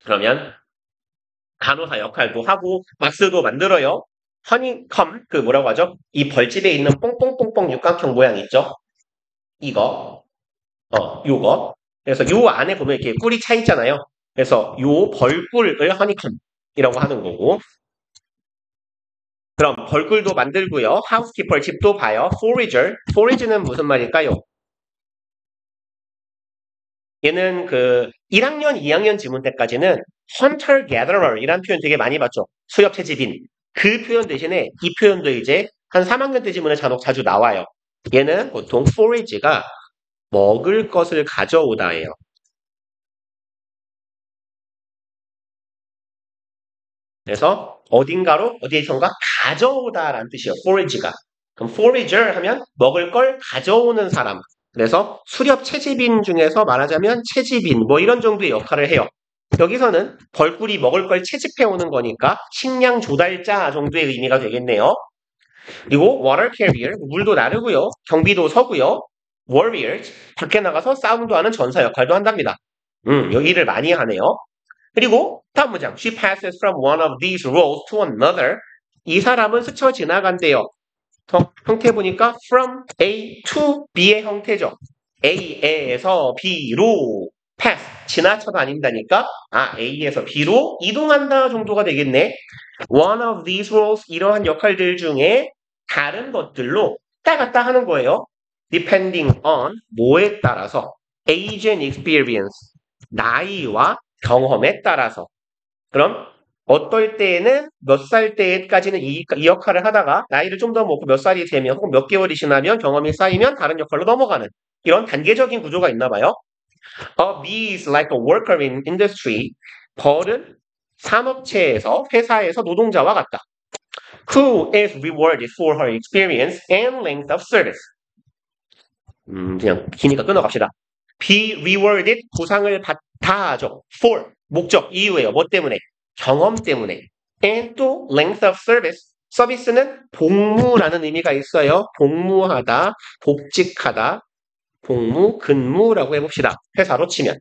그러면 간호사 역할도 하고 왁스도 만들어요. 허니컴 그 뭐라고 하죠? 이 벌집에 있는 뽕뽕뽕뽕 육각형 모양 있죠? 이거 요거. 그래서 요 안에 보면 이렇게 꿀이 차 있잖아요. 그래서 요 벌꿀을 허니컴이라고 하는 거고. 그럼 벌꿀도 만들고요. 하우스키퍼 집도 봐요. forager는 무슨 말일까요? 얘는 그 1학년, 2학년 지문 때까지는 hunter gatherer 이란 표현 되게 많이 봤죠. 수렵 채집인. 그 표현 대신에 이 표현도 이제 한 3학년 때 지문에 자주 나와요. 얘는 보통 forage가 먹을 것을 가져오다예요. 그래서 어딘가로 어디에선가 가져오다라는 뜻이에요. forage가. 그럼 forager 하면 먹을 걸 가져오는 사람. 그래서 수렵 채집인 중에서 말하자면 채집인 뭐 이런 정도의 역할을 해요. 여기서는 벌꿀이 먹을 걸 채집해 오는 거니까 식량 조달자 정도의 의미가 되겠네요. 그리고 water carrier 물도 나르고요. 경비도 서고요. warriors 밖에 나가서 싸움도 하는 전사 역할도 한답니다. 여기 일을 많이 하네요. 그리고 다음 문장. She passes from one of these roles to another. 이 사람은 스쳐 지나간대요. 형태 보니까 from A to B의 형태죠. A에서 B로 pass, 지나쳐 다닌다니까 A에서 B로 이동한다 정도가 되겠네. One of these roles, 이러한 역할들 중에 다른 것들로 왔다 갔다 하는 거예요. Depending on, 뭐에 따라서 age and experience, 나이와 경험에 따라서. 그럼 어떨 때에는 몇 살 때까지는 이 역할을 하다가 나이를 좀 더 먹고 몇 살이 되면 혹은 몇 개월이 지나면 경험이 쌓이면 다른 역할로 넘어가는 이런 단계적인 구조가 있나 봐요. A bee is like a worker in industry. 벌은 산업체에서 회사에서 노동자와 같다. Who is rewarded for her experience and length of service. 그냥 기니까 끊어갑시다. Be rewarded, 보상을 받다죠. For, 목적, 이유예요. 뭐 때문에? 경험 때문에. And 또 length of service. 서비스는 복무라는 의미가 있어요. 복무하다, 복직하다, 복무, 근무라고 해봅시다. 회사로 치면.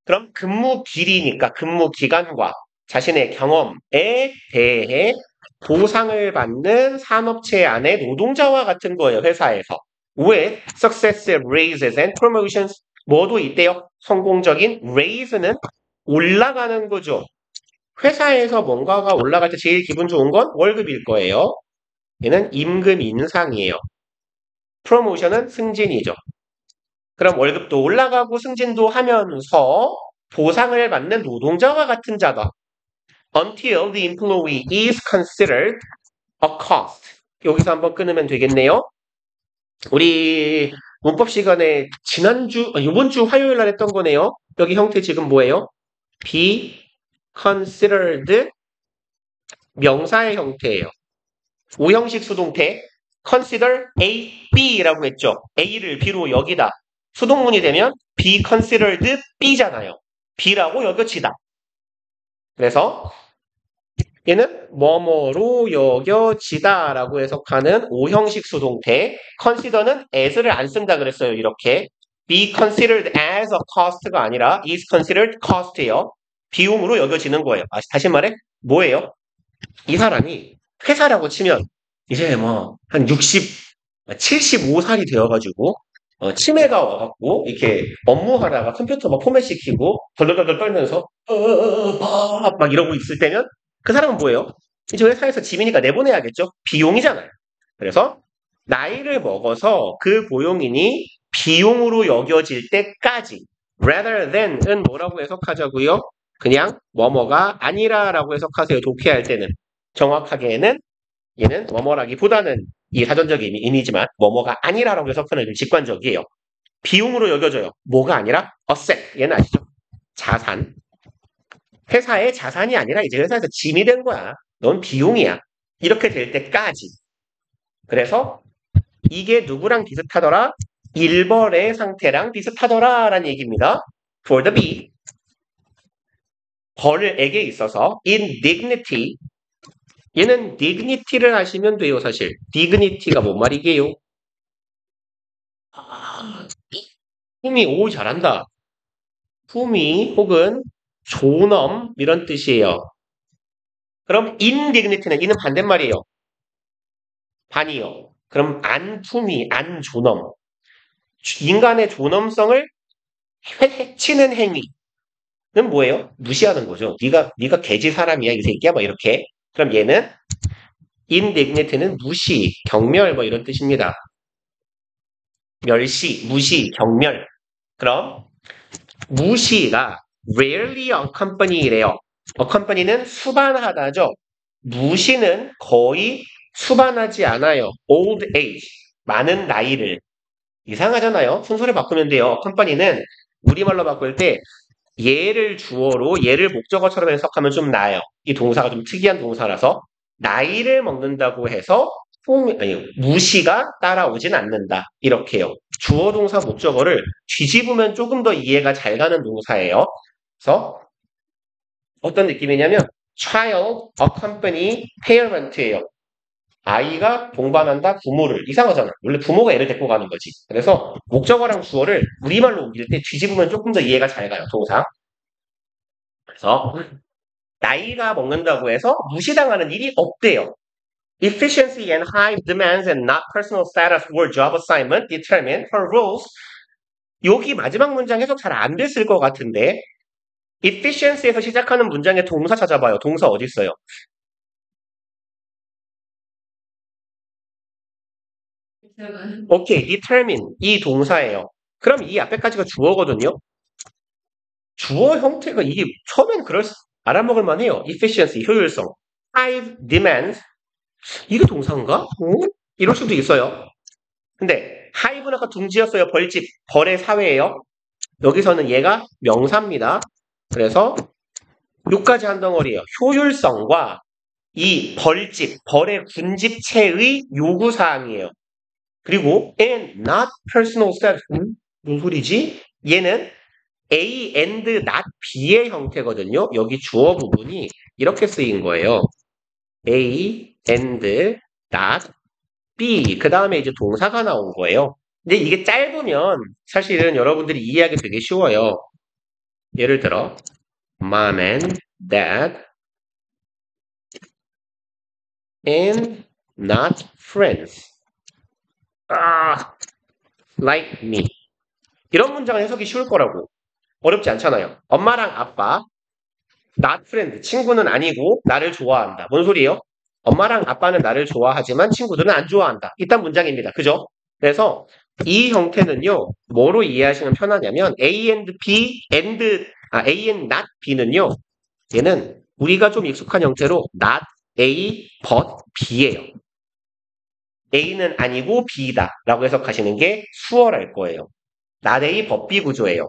그럼 근무 길이니까 근무 기간과 자신의 경험에 대해 보상을 받는 산업체 안의 노동자와 같은 거예요. 회사에서. with successive raises and promotions 뭐도 있대요. 성공적인 raise는 올라가는 거죠. 회사에서 뭔가가 올라갈 때 제일 기분 좋은 건 월급일 거예요. 얘는 임금 인상이에요. 프로모션은 승진이죠. 그럼 월급도 올라가고 승진도 하면서 보상을 받는 노동자와 같은 자다. Until the employee is considered a cost. 여기서 한번 끊으면 되겠네요. 우리 문법 시간에 이번 주 화요일 날 했던 거네요. 여기 형태 지금 뭐예요? be considered 명사의 형태예요. 우형식 수동태 consider A, B라고 했죠. A를 B로 여기다. 수동문이 되면 be considered B잖아요. B라고 여겨지다. 그래서 얘는 뭐뭐로 여겨지다라고 해석하는 오형식 수동태. consider는 as를 안 쓴다 그랬어요. 이렇게 be considered as a cost가 아니라 is considered cost예요. 비용으로 여겨지는 거예요. 다시 말해 뭐예요? 이 사람이 회사라고 치면 이제 뭐 한 60, 75살이 되어가지고 치매가 와갖고 이렇게 업무하다가 컴퓨터 막 포맷시키고 덜덜덜 떨면서 막 이러고 있을 때면 그 사람은 뭐예요? 이제 회사에서 지민이가 내보내야겠죠? 비용이잖아요. 그래서 나이를 먹어서 그 고용인이 비용으로 여겨질 때까지 rather than은 뭐라고 해석하자고요? 그냥 뭐뭐가 아니라라고 해석하세요. 독해할 때는. 정확하게는 얘는 뭐뭐라기보다는 이 사전적인 의미지만 뭐뭐가 아니라라고 해석하는 게 직관적이에요. 비용으로 여겨져요. 뭐가 아니라 asset. 얘는 아시죠? 자산. 회사의 자산이 아니라 이제 회사에서 짐이 된 거야. 넌 비용이야. 이렇게 될 때까지. 그래서 이게 누구랑 비슷하더라? 일벌의 상태랑 비슷하더라라는 얘기입니다. For the bee. 벌에게 있어서 in dignity. 얘는 dignity를 하시면 돼요, 사실. dignity가 뭔 말이게요? 품위, 오, 잘한다. 품위 혹은 존엄 이런 뜻이에요. 그럼 indignity는 이는 반대말이에요. 반이요. 그럼 안품위, 안존엄. 인간의 존엄성을 해치는 행위는 뭐예요? 무시하는 거죠. 네가 개지 사람이야 이 새끼야 뭐 이렇게. 그럼 얘는 indignity는 무시, 경멸 뭐 이런 뜻입니다. 멸시, 무시, 경멸. 그럼 무시가 rarely accompany래요. accompany는 수반하다죠. 무시는 거의 수반하지 않아요. old age, 많은 나이를. 이상하잖아요. 순서를 바꾸면 돼요. accompany는 우리말로 바꿀 때 얘를 주어로 얘를 목적어처럼 해석하면 좀 나아요. 이 동사가 좀 특이한 동사라서 나이를 먹는다고 해서 무시가 따라오진 않는다. 이렇게요. 주어 동사 목적어를 뒤집으면 조금 더 이해가 잘 가는 동사예요. 그래서 어떤 느낌이냐면 child accompany parent예요. 아이가 동반한다 부모를. 이상하잖아. 원래 부모가 애를 데리고 가는 거지. 그래서 목적어랑 주어를 우리말로 옮길 때 뒤집으면 조금 더 이해가 잘 가요. 동사. 그래서 나이가 먹는다고 해서 무시당하는 일이 없대요. Efficiency and high demands and not personal status or job assignment determine her roles. 여기 마지막 문장 해석 잘 안 됐을 것 같은데 efficiency에서 시작하는 문장의 동사 찾아봐요. 동사 어디 있어요? 제가 오케이, determine 이 동사예요. 그럼 이 앞에까지가 주어거든요. 주어 형태가 이게 처음엔 알아먹을 만해요. efficiency 효율성, high demands 이게 동사인가? 이럴 수도 있어요. 근데 hive는 아까 둥지였어요. 벌집, 벌의 사회예요. 여기서는 얘가 명사입니다. 그래서 요까지 한 덩어리예요. 효율성과 이 벌집, 벌의 군집체의 요구사항이에요. 그리고 and not personal status. 무슨 소리지? 얘는 A and not B의 형태거든요. 여기 주어 부분이 이렇게 쓰인 거예요. A and not B. 그 다음에 이제 동사가 나온 거예요. 근데 이게 짧으면 사실은 여러분들이 이해하기 되게 쉬워요. 예를 들어 Mom and Dad and not friends. Like me. 이런 문장은 해석이 쉬울 거라고. 어렵지 않잖아요. 엄마랑 아빠, not friend, 친구는 아니고 나를 좋아한다. 뭔 소리예요? 엄마랑 아빠는 나를 좋아하지만 친구들은 안 좋아한다. 이딴 문장입니다. 그죠? 그래서 이 형태는요, 뭐로 이해하시면 편하냐면 A and B A and not B는요, 얘는 우리가 좀 익숙한 형태로 not A but B예요. A는 아니고 B다 라고 해석하시는 게 수월할 거예요. not A but B 구조예요.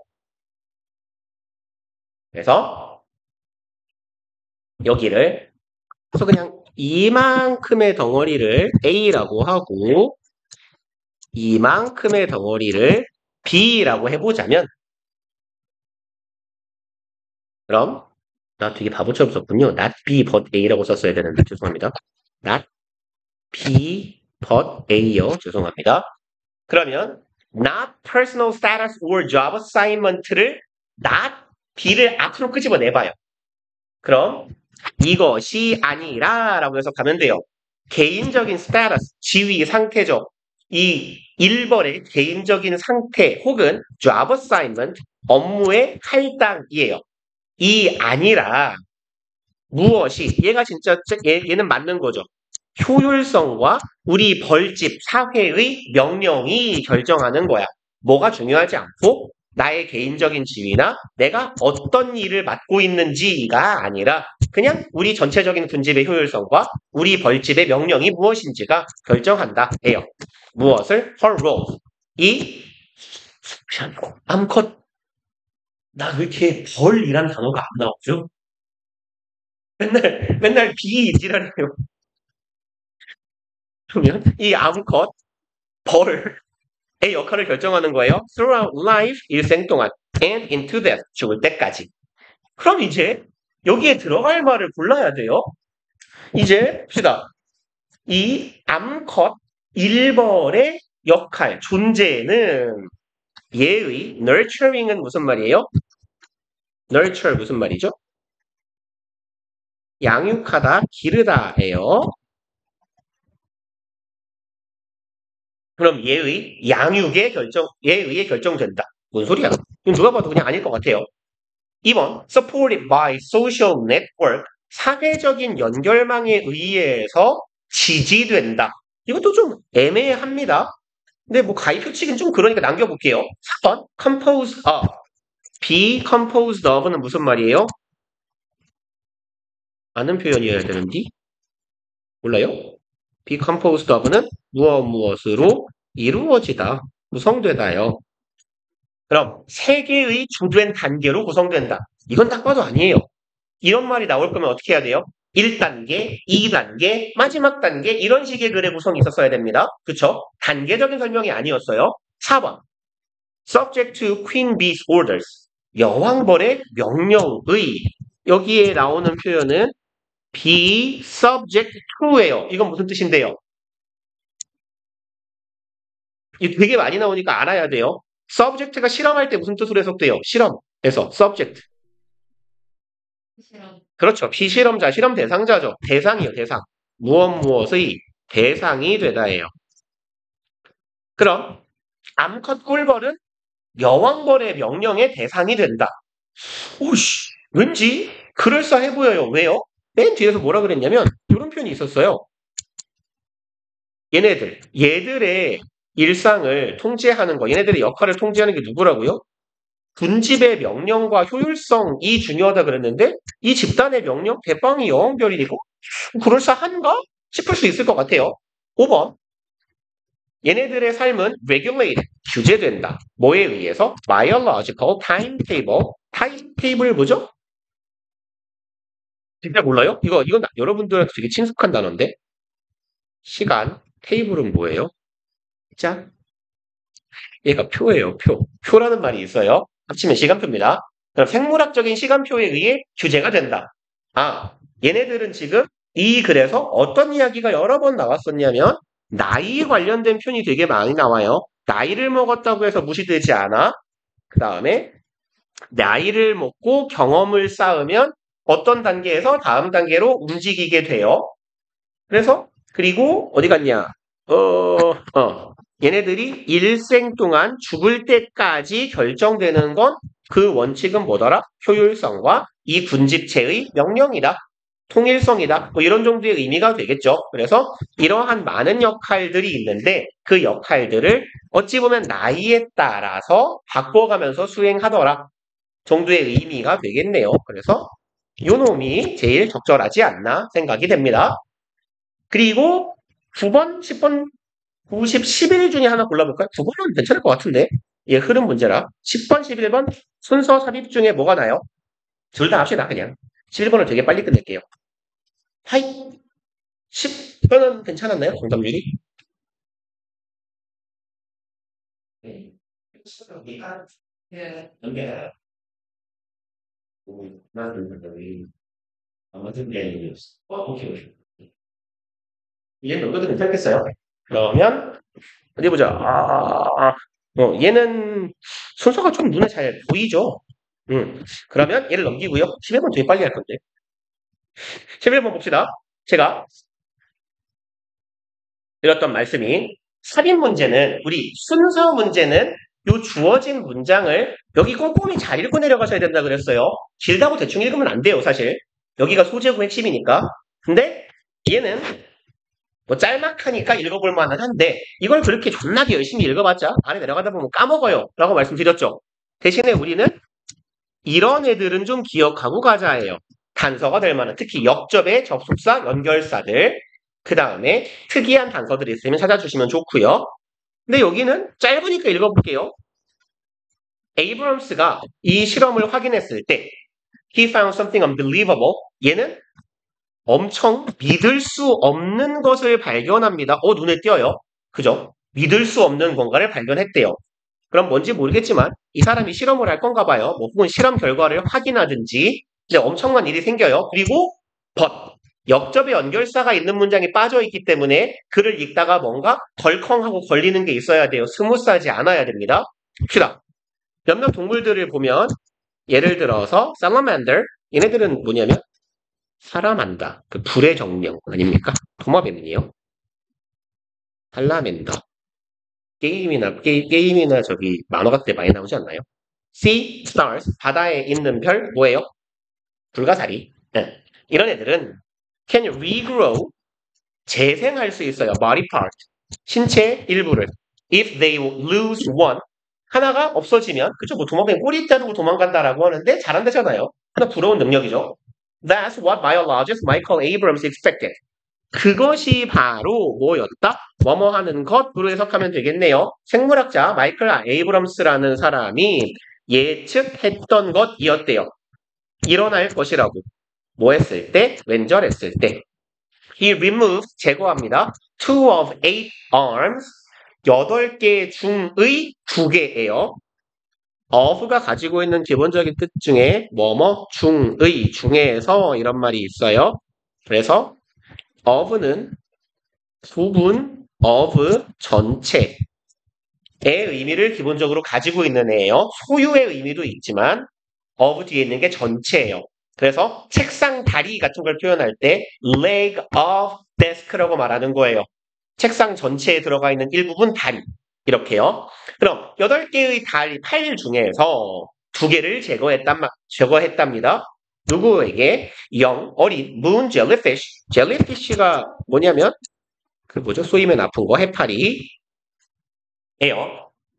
그래서 여기를 그래서 그냥 이만큼의 덩어리를 A라고 하고 이만큼의 덩어리를 B라고 해보자면 그럼 나 되게 바보처럼 썼군요. not B but A라고 썼어야 되는데 죄송합니다. not B but A요. 죄송합니다. 그러면 not personal status or job assignment를 not B를 앞으로 끄집어내봐요. 그럼 이것이 아니라 라고 해석하면 돼요. 개인적인 status, 지위, 상태죠. 이 1번의 개인적인 상태 혹은 job assignment, 업무의 할당이에요. 이 아니라 무엇이 얘가 진짜 얘는 맞는 거죠. 효율성과 우리 벌집 사회의 명령이 결정하는 거야. 뭐가 중요하지 않고 나의 개인적인 지위나 내가 어떤 일을 맡고 있는지가 아니라 그냥 우리 전체적인 군집의 효율성과 우리 벌집의 명령이 무엇인지가 결정한다 해요. 무엇을? her role. 이 암컷 나 왜 이렇게 벌이란 단어가 안 나오죠? 맨날 비지랄해요. 그러면 이 암컷 벌의 역할을 결정하는 거예요. Throughout life 일생 동안 and into death 죽을 때까지. 그럼 이제 여기에 들어갈 말을 골라야 돼요. 이제 봅시다. 이 암컷 1벌의 역할, 존재는 얘의 nurturing은 무슨 말이에요? nurture 무슨 말이죠? 양육하다, 기르다예요. 그럼 얘의 양육에 얘의 결정된다. 뭔 소리야? 이건 누가 봐도 그냥 아닐 것 같아요. 2번, supported by social network, 사회적인 연결망에 의해서 지지된다. 이것도 좀 애매합니다. 근데 뭐 가입 표칙은 좀 그러니까 남겨볼게요. 4번, composed of, be composed of는 무슨 말이에요? 아는 표현이어야 되는데 몰라요? be composed of는 무엇으로 이루어지다, 구성되다요. 그럼 세 개의 주된 단계로 구성된다. 이건 딱 봐도 아니에요. 이런 말이 나올 거면 어떻게 해야 돼요? 1단계, 2단계, 마지막 단계 이런 식의 글의 구성이 있었어야 됩니다. 그쵸? 단계적인 설명이 아니었어요. 4번. Subject to Queen Bee's orders. 여왕벌의 명령의 여기에 나오는 표현은 be subject to예요. 이건 무슨 뜻인데요? 이게 되게 많이 나오니까 알아야 돼요. subject가 실험할 때 무슨 뜻으로 해석돼요? 실험에서 subject. 싫어. 그렇죠. 피실험자, 실험 대상자죠. 대상이요, 대상. 무엇의 대상이 되다예요. 그럼 암컷 꿀벌은 여왕벌의 명령의 대상이 된다. 오씨, 왠지 그럴싸해 보여요. 왜요? 맨 뒤에서 뭐라 그랬냐면 이런 표현이 있었어요. 얘들의 일상을 통제하는 거, 얘네들의 역할을 통제하는 게 누구라고요? 군집의 명령과 효율성이 중요하다 그랬는데 이 집단의 명령 대빵이 여왕별이고 그럴싸한가 싶을 수 있을 것 같아요. 5번. 얘네들의 삶은 regulated, 규제된다. 뭐에 의해서? biological timetable. 타임테이블 뭐죠? 진짜 몰라요? 이건 여러분들한테 되게 친숙한 단어인데. 시간, 테이블은 뭐예요? 자, 얘가 표예요, 표. 표라는 말이 있어요. 합치면 시간표입니다. 그럼 생물학적인 시간표에 의해 규제가 된다. 아, 얘네들은 지금 이 글에서 어떤 이야기가 여러 번 나왔었냐면 나이 관련된 표현이 되게 많이 나와요. 나이를 먹었다고 해서 무시되지 않아. 그 다음에 나이를 먹고 경험을 쌓으면 어떤 단계에서 다음 단계로 움직이게 돼요. 그래서 그리고 어디 갔냐? 얘네들이 일생 동안 죽을 때까지 결정되는 건 그 원칙은 뭐더라? 효율성과 이 군집체의 명령이다. 통일성이다. 뭐 이런 정도의 의미가 되겠죠. 그래서 이러한 많은 역할들이 있는데 그 역할들을 어찌 보면 나이에 따라서 바꿔가면서 수행하더라. 정도의 의미가 되겠네요. 그래서 요 놈이 제일 적절하지 않나 생각이 됩니다. 그리고 9번, 10번, 90, 11 중에 하나 골라볼까요? 9번은 괜찮을 것 같은데. 얘 흐름 문제라. 10번, 11번 순서 삽입 중에 뭐가 나요? 둘 다 합시다, 그냥. 11번을 되게 빨리 끝낼게요. 하이. 10번은 괜찮았나요? 정답률이? 네. 예. 연결. 아무튼, 네. 오케이. 얘는 넘겨도 괜찮겠어요? 그러면, 어디 보자. 얘는 순서가 좀 눈에 잘 보이죠? 그러면 얘를 넘기고요. 11번 되게 빨리 할 건데. 11번 봅시다. 제가 드렸던 말씀이 삽입 문제는 우리 순서 문제는 요 주어진 문장을 여기 꼼꼼히 잘 읽고 내려가셔야 된다 그랬어요. 길다고 대충 읽으면 안 돼요, 사실. 여기가 소재고 핵심이니까. 근데 얘는 뭐 짤막하니까 읽어볼 만은 한데 이걸 그렇게 존나게 열심히 읽어봤자 아래 내려가다 보면 까먹어요. 라고 말씀드렸죠. 대신에 우리는 이런 애들은 좀 기억하고 가자예요. 단서가 될 만한 특히 역접의 접속사, 연결사들 그 다음에 특이한 단서들이 있으면 찾아주시면 좋고요. 근데 여기는 짧으니까 읽어볼게요. 에이브럼스가 이 실험을 확인했을 때 He found something unbelievable. 얘는 엄청 믿을 수 없는 것을 발견합니다. 눈에 띄어요. 그죠? 믿을 수 없는 뭔가를 발견했대요. 그럼 뭔지 모르겠지만 이 사람이 실험을 할 건가 봐요. 뭐 혹은 실험 결과를 확인하든지 이제 엄청난 일이 생겨요. 그리고 역접의 연결사가 있는 문장이 빠져있기 때문에 글을 읽다가 뭔가 덜컹하고 걸리는 게 있어야 돼요. 스무스하지 않아야 됩니다. 봅시다. 몇몇 동물들을 보면 예를 들어서 salamander 얘네들은 뭐냐면 사람한다. 그 불의 정령 아닙니까? 도마뱀이에요. 살라멘더 게임이나 저기 만화 같은 데 많이 나오지 않나요? Sea stars 바다에 있는 별 뭐예요? 불가사리. 네. 이런 애들은 can regrow 재생할 수 있어요. body part 신체 일부를 if they lose one 하나가 없어지면 그쵸 뭐 도마뱀 꼬리 자르고 도망간다라고 하는데 잘한다잖아요. 하나 부러운 능력이죠. That's what biologist Michael Abrams expected. 그것이 바로 뭐였다? 뭐뭐 하는 것으로 해석하면 되겠네요. 생물학자 마이클 에이브럼스라는 사람이 예측했던 것이었대요. 일어날 것이라고. 뭐 했을 때? 왼절했을 때. He removed, 제거합니다. Two of eight arms, 8개 중의 2개예요. of가 가지고 있는 기본적인 뜻 중에 뭐뭐 중의 중에서 이런 말이 있어요. 그래서 of는 부분 of 전체의 의미를 기본적으로 가지고 있는 애예요. 소유의 의미도 있지만 of 뒤에 있는 게 전체예요. 그래서 책상 다리 같은 걸 표현할 때 leg of desk라고 말하는 거예요. 책상 전체에 들어가 있는 일부분 다리. 이렇게요. 그럼 8개의 다리, 파일 중에서 2개를 제거했답니다. 누구에게? 영, 어린, moon jellyfish. jellyfish가 뭐냐면, 그 뭐죠? 쏘이면 아픈 거, 해파리예요.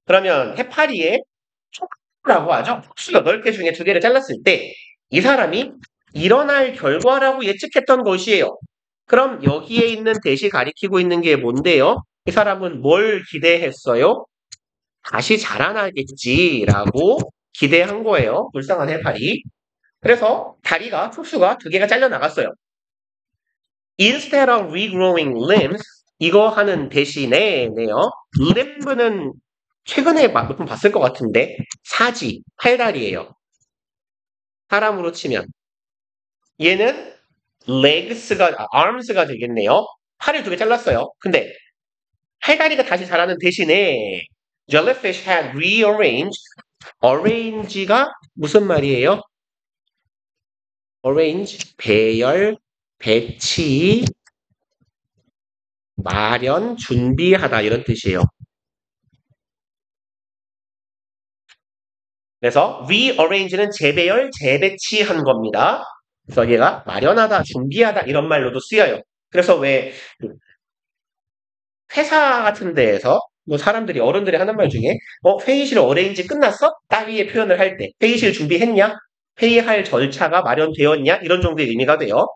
그러면 해파리의 촉수라고 하죠. 촉수 8개 중에 2개를 잘랐을 때, 이 사람이 일어날 결과라고 예측했던 것이에요. 그럼 여기에 있는 대시 가리키고 있는 게 뭔데요? 이 사람은 뭘 기대했어요? 다시 자라나겠지라고 기대한 거예요. 불쌍한 해파리. 그래서 다리가, 촉수가 2개가 잘려나갔어요. Instead of regrowing limbs, 이거 하는 대신에네요. limb는 최근에 몇 번 봤을 것 같은데 사지, 팔다리예요. 사람으로 치면. 얘는 arms가 되겠네요. 팔을 2개 잘랐어요. 근데 팔다리가 다시 자라는 대신에 jellyfish had rearranged. arrange가 무슨 말이에요? arrange, 배열, 배치, 마련, 준비하다 이런 뜻이에요. 그래서 rearrange는 재배열, 재배치한 겁니다. 그래서 얘가 마련하다, 준비하다 이런 말로도 쓰여요. 그래서 왜 회사 같은 데에서 뭐 사람들이 어른들이 하는 말 중에 회의실 어레인지 끝났어? 따위의 표현을 할 때 회의실 준비했냐? 회의할 절차가 마련되었냐? 이런 정도의 의미가 돼요.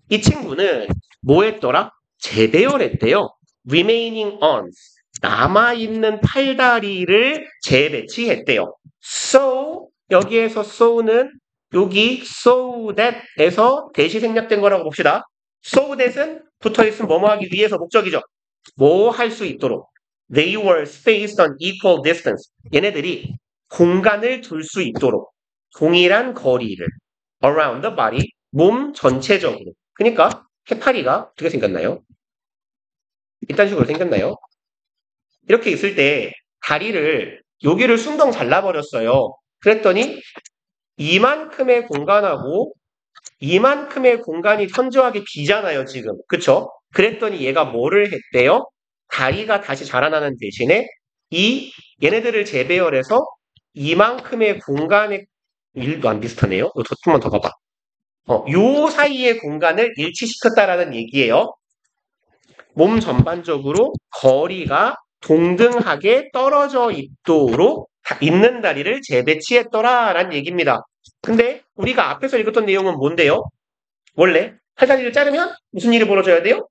이 친구는 뭐 했더라? 재배열했대요. remaining arms. 남아있는 팔다리를 재배치했대요. So, 여기에서 so는 여기 so that에서 대시 생략된 거라고 봅시다. so that은 붙어있으면 뭐뭐 하기 위해서 목적이죠. 뭐 할 수 있도록. They were spaced on equal distance. 얘네들이 공간을 둘 수 있도록 동일한 거리를 around the body, 몸 전체적으로. 그러니까 해파리가 어떻게 생겼나요? 이딴 식으로 생겼나요? 이렇게 있을 때 다리를 여기를 숭덩 잘라버렸어요. 그랬더니 이만큼의 공간하고 이만큼의 공간이 현저하게 비잖아요, 지금. 그쵸? 그랬더니 얘가 뭐를 했대요? 다리가 다시 자라나는 대신에 얘네들을 재배열해서 이만큼의 공간의 일도 안 비슷하네요. 조금만 더 봐봐. 요 사이의 공간을 일치시켰다라는 얘기예요. 몸 전반적으로 거리가 동등하게 떨어져 있도록 있는 다리를 재배치했더라라는 얘기입니다. 근데 우리가 앞에서 읽었던 내용은 뭔데요? 원래 팔다리를 자르면 무슨 일이 벌어져야 돼요?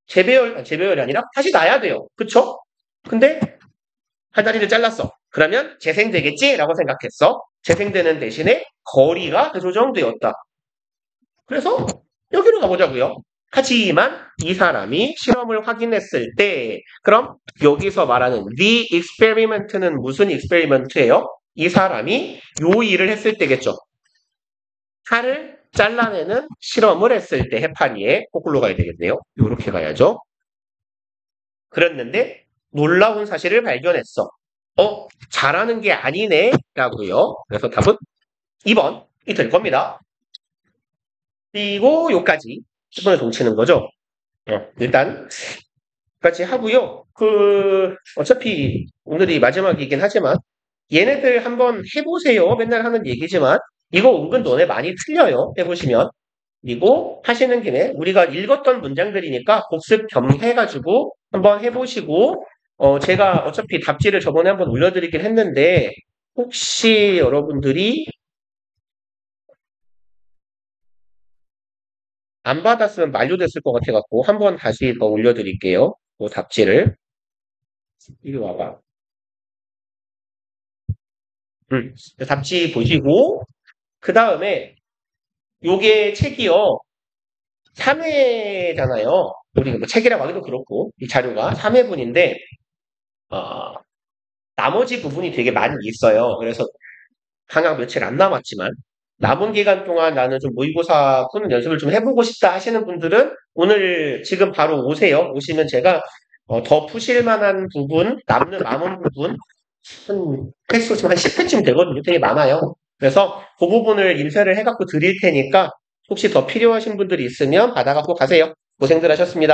재배열이 아니라 다시 나야 돼요. 그쵸? 근데 팔다리를 잘랐어. 그러면 재생되겠지라고 생각했어. 재생되는 대신에 거리가 조정되었다. 그래서 여기로 가보자고요. 하지만 이 사람이 실험을 확인했을 때 그럼 여기서 말하는 the experiment는 무슨 experiment예요? 이 사람이 요 일을 했을 때겠죠. 칼을 잘라내는 실험을 했을 때 해파리에 거꾸로 가야 되겠네요. 요렇게 가야죠. 그랬는데 놀라운 사실을 발견했어. 잘하는 게 아니네 라고요. 그래서 답은 2번이 될 겁니다. 그리고 요까지 10번을 동치는 거죠. 일단 여기까지 하고요. 어차피 오늘이 마지막이긴 하지만 얘네들 한번 해보세요. 맨날 하는 얘기지만 이거 은근 너네 많이 틀려요. 해보시면. 그리고 하시는 김에 우리가 읽었던 문장들이니까 복습 겸 해가지고 한번 해보시고 제가 어차피 답지를 저번에 한번 올려드리긴 했는데 혹시 여러분들이 안 받았으면 만료됐을 것 같아갖고 한번 다시 더 올려드릴게요. 그 답지를. 이리 와봐. 답지 보시고 그 다음에 요게 책이요. 3회잖아요. 우리 뭐 책이라고 하기도 그렇고 이 자료가 3회분인데 나머지 부분이 되게 많이 있어요. 그래서 방학 며칠 안 남았지만 남은 기간 동안 나는 좀 모의고사 푸는 연습을 좀 해보고 싶다 하시는 분들은 오늘 지금 바로 오세요. 오시면 제가 더 푸실 만한 부분, 남은 부분 한 횟수 지금 한 10회쯤 되거든요. 되게 많아요. 그래서 그 부분을 인쇄를 해갖고 드릴 테니까 혹시 더 필요하신 분들이 있으면 받아갖고 가세요. 고생들 하셨습니다.